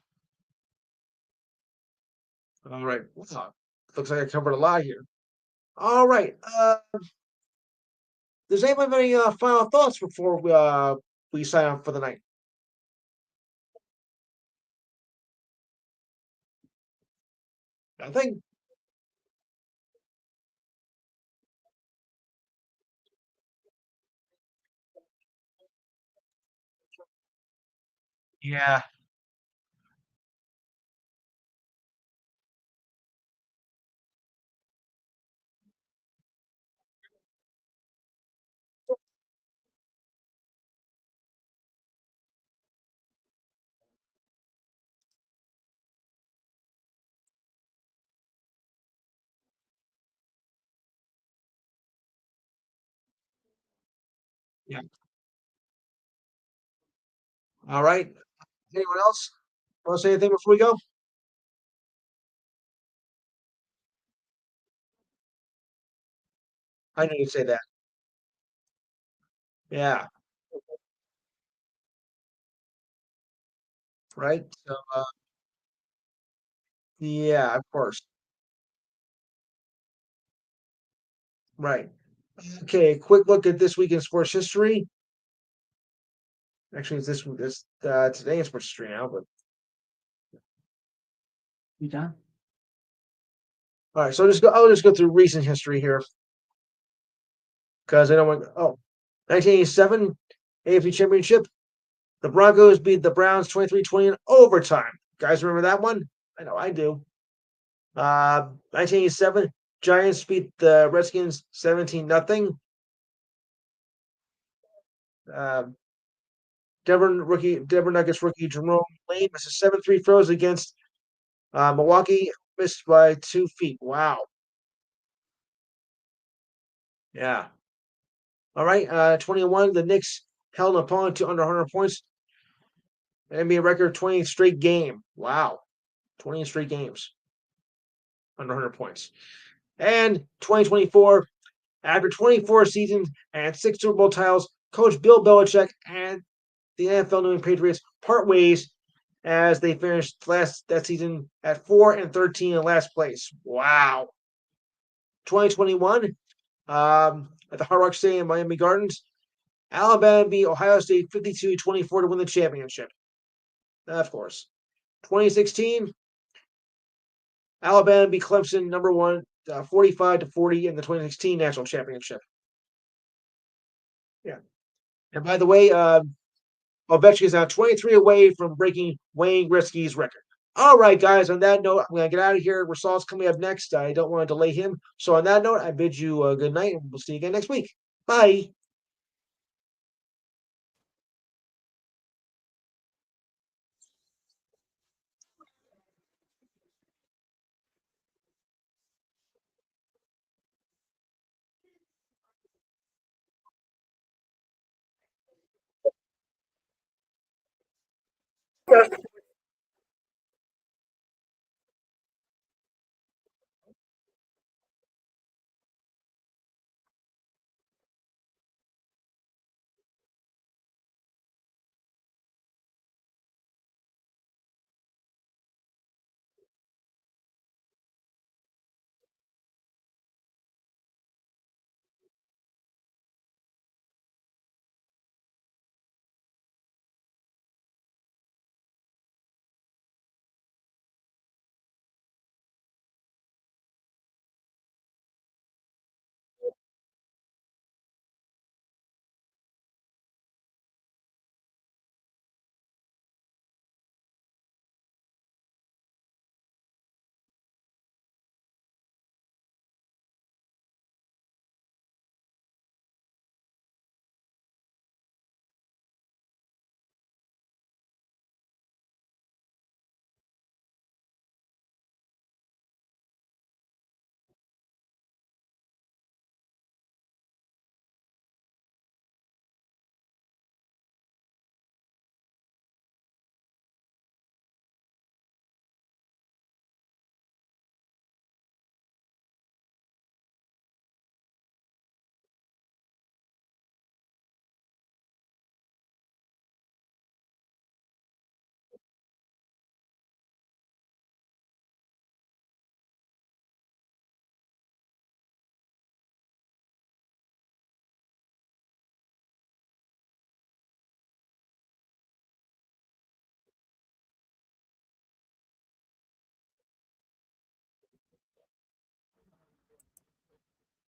A: All right. Wow. Looks like I covered a lot here. All right. Does anyone have any final thoughts before we sign off for the night? I think. Yeah. Yeah. All right. Anyone else want to say anything before we go? I knew you'd say that. Yeah. Right. So, yeah, of course. Right. Okay. Quick look at this week in sports history. Actually, it's this today in sports history now. But you done? All right. So I'll just go through recent history here because I don't want. Oh, 1987 AFC Championship. The Broncos beat the Browns 23-20 in overtime. Guys, remember that one? I know I do. 1987, Giants beat the Redskins 17-0. Uh, Denver Nuggets rookie Jerome Lane misses 7 throws against Milwaukee, missed by 2 feet. Wow. Yeah. All right. 21, the Knicks held an opponent to under 100 points. NBA record 20 straight game. Wow. 20 straight games under 100 points. And 2024, after 24 seasons and 6 Super Bowl titles, Coach Bill Belichick and the NFL New England Patriots part ways as they finished that season at 4-13 in last place. Wow. 2021, at the Hard Rock Stadium, Miami Gardens, Alabama beat Ohio State 52-24 to win the championship. Of course. 2016, Alabama beat Clemson number one 45-40 in the 2016 national championship. Yeah. And by the way, Ovechkin is now 23 away from breaking Wayne Gretzky's record. All right, guys. On that note, I'm going to get out of here. Results coming up next. I don't want to delay him. So on that note, I bid you a good night, and we'll see you again next week. Bye.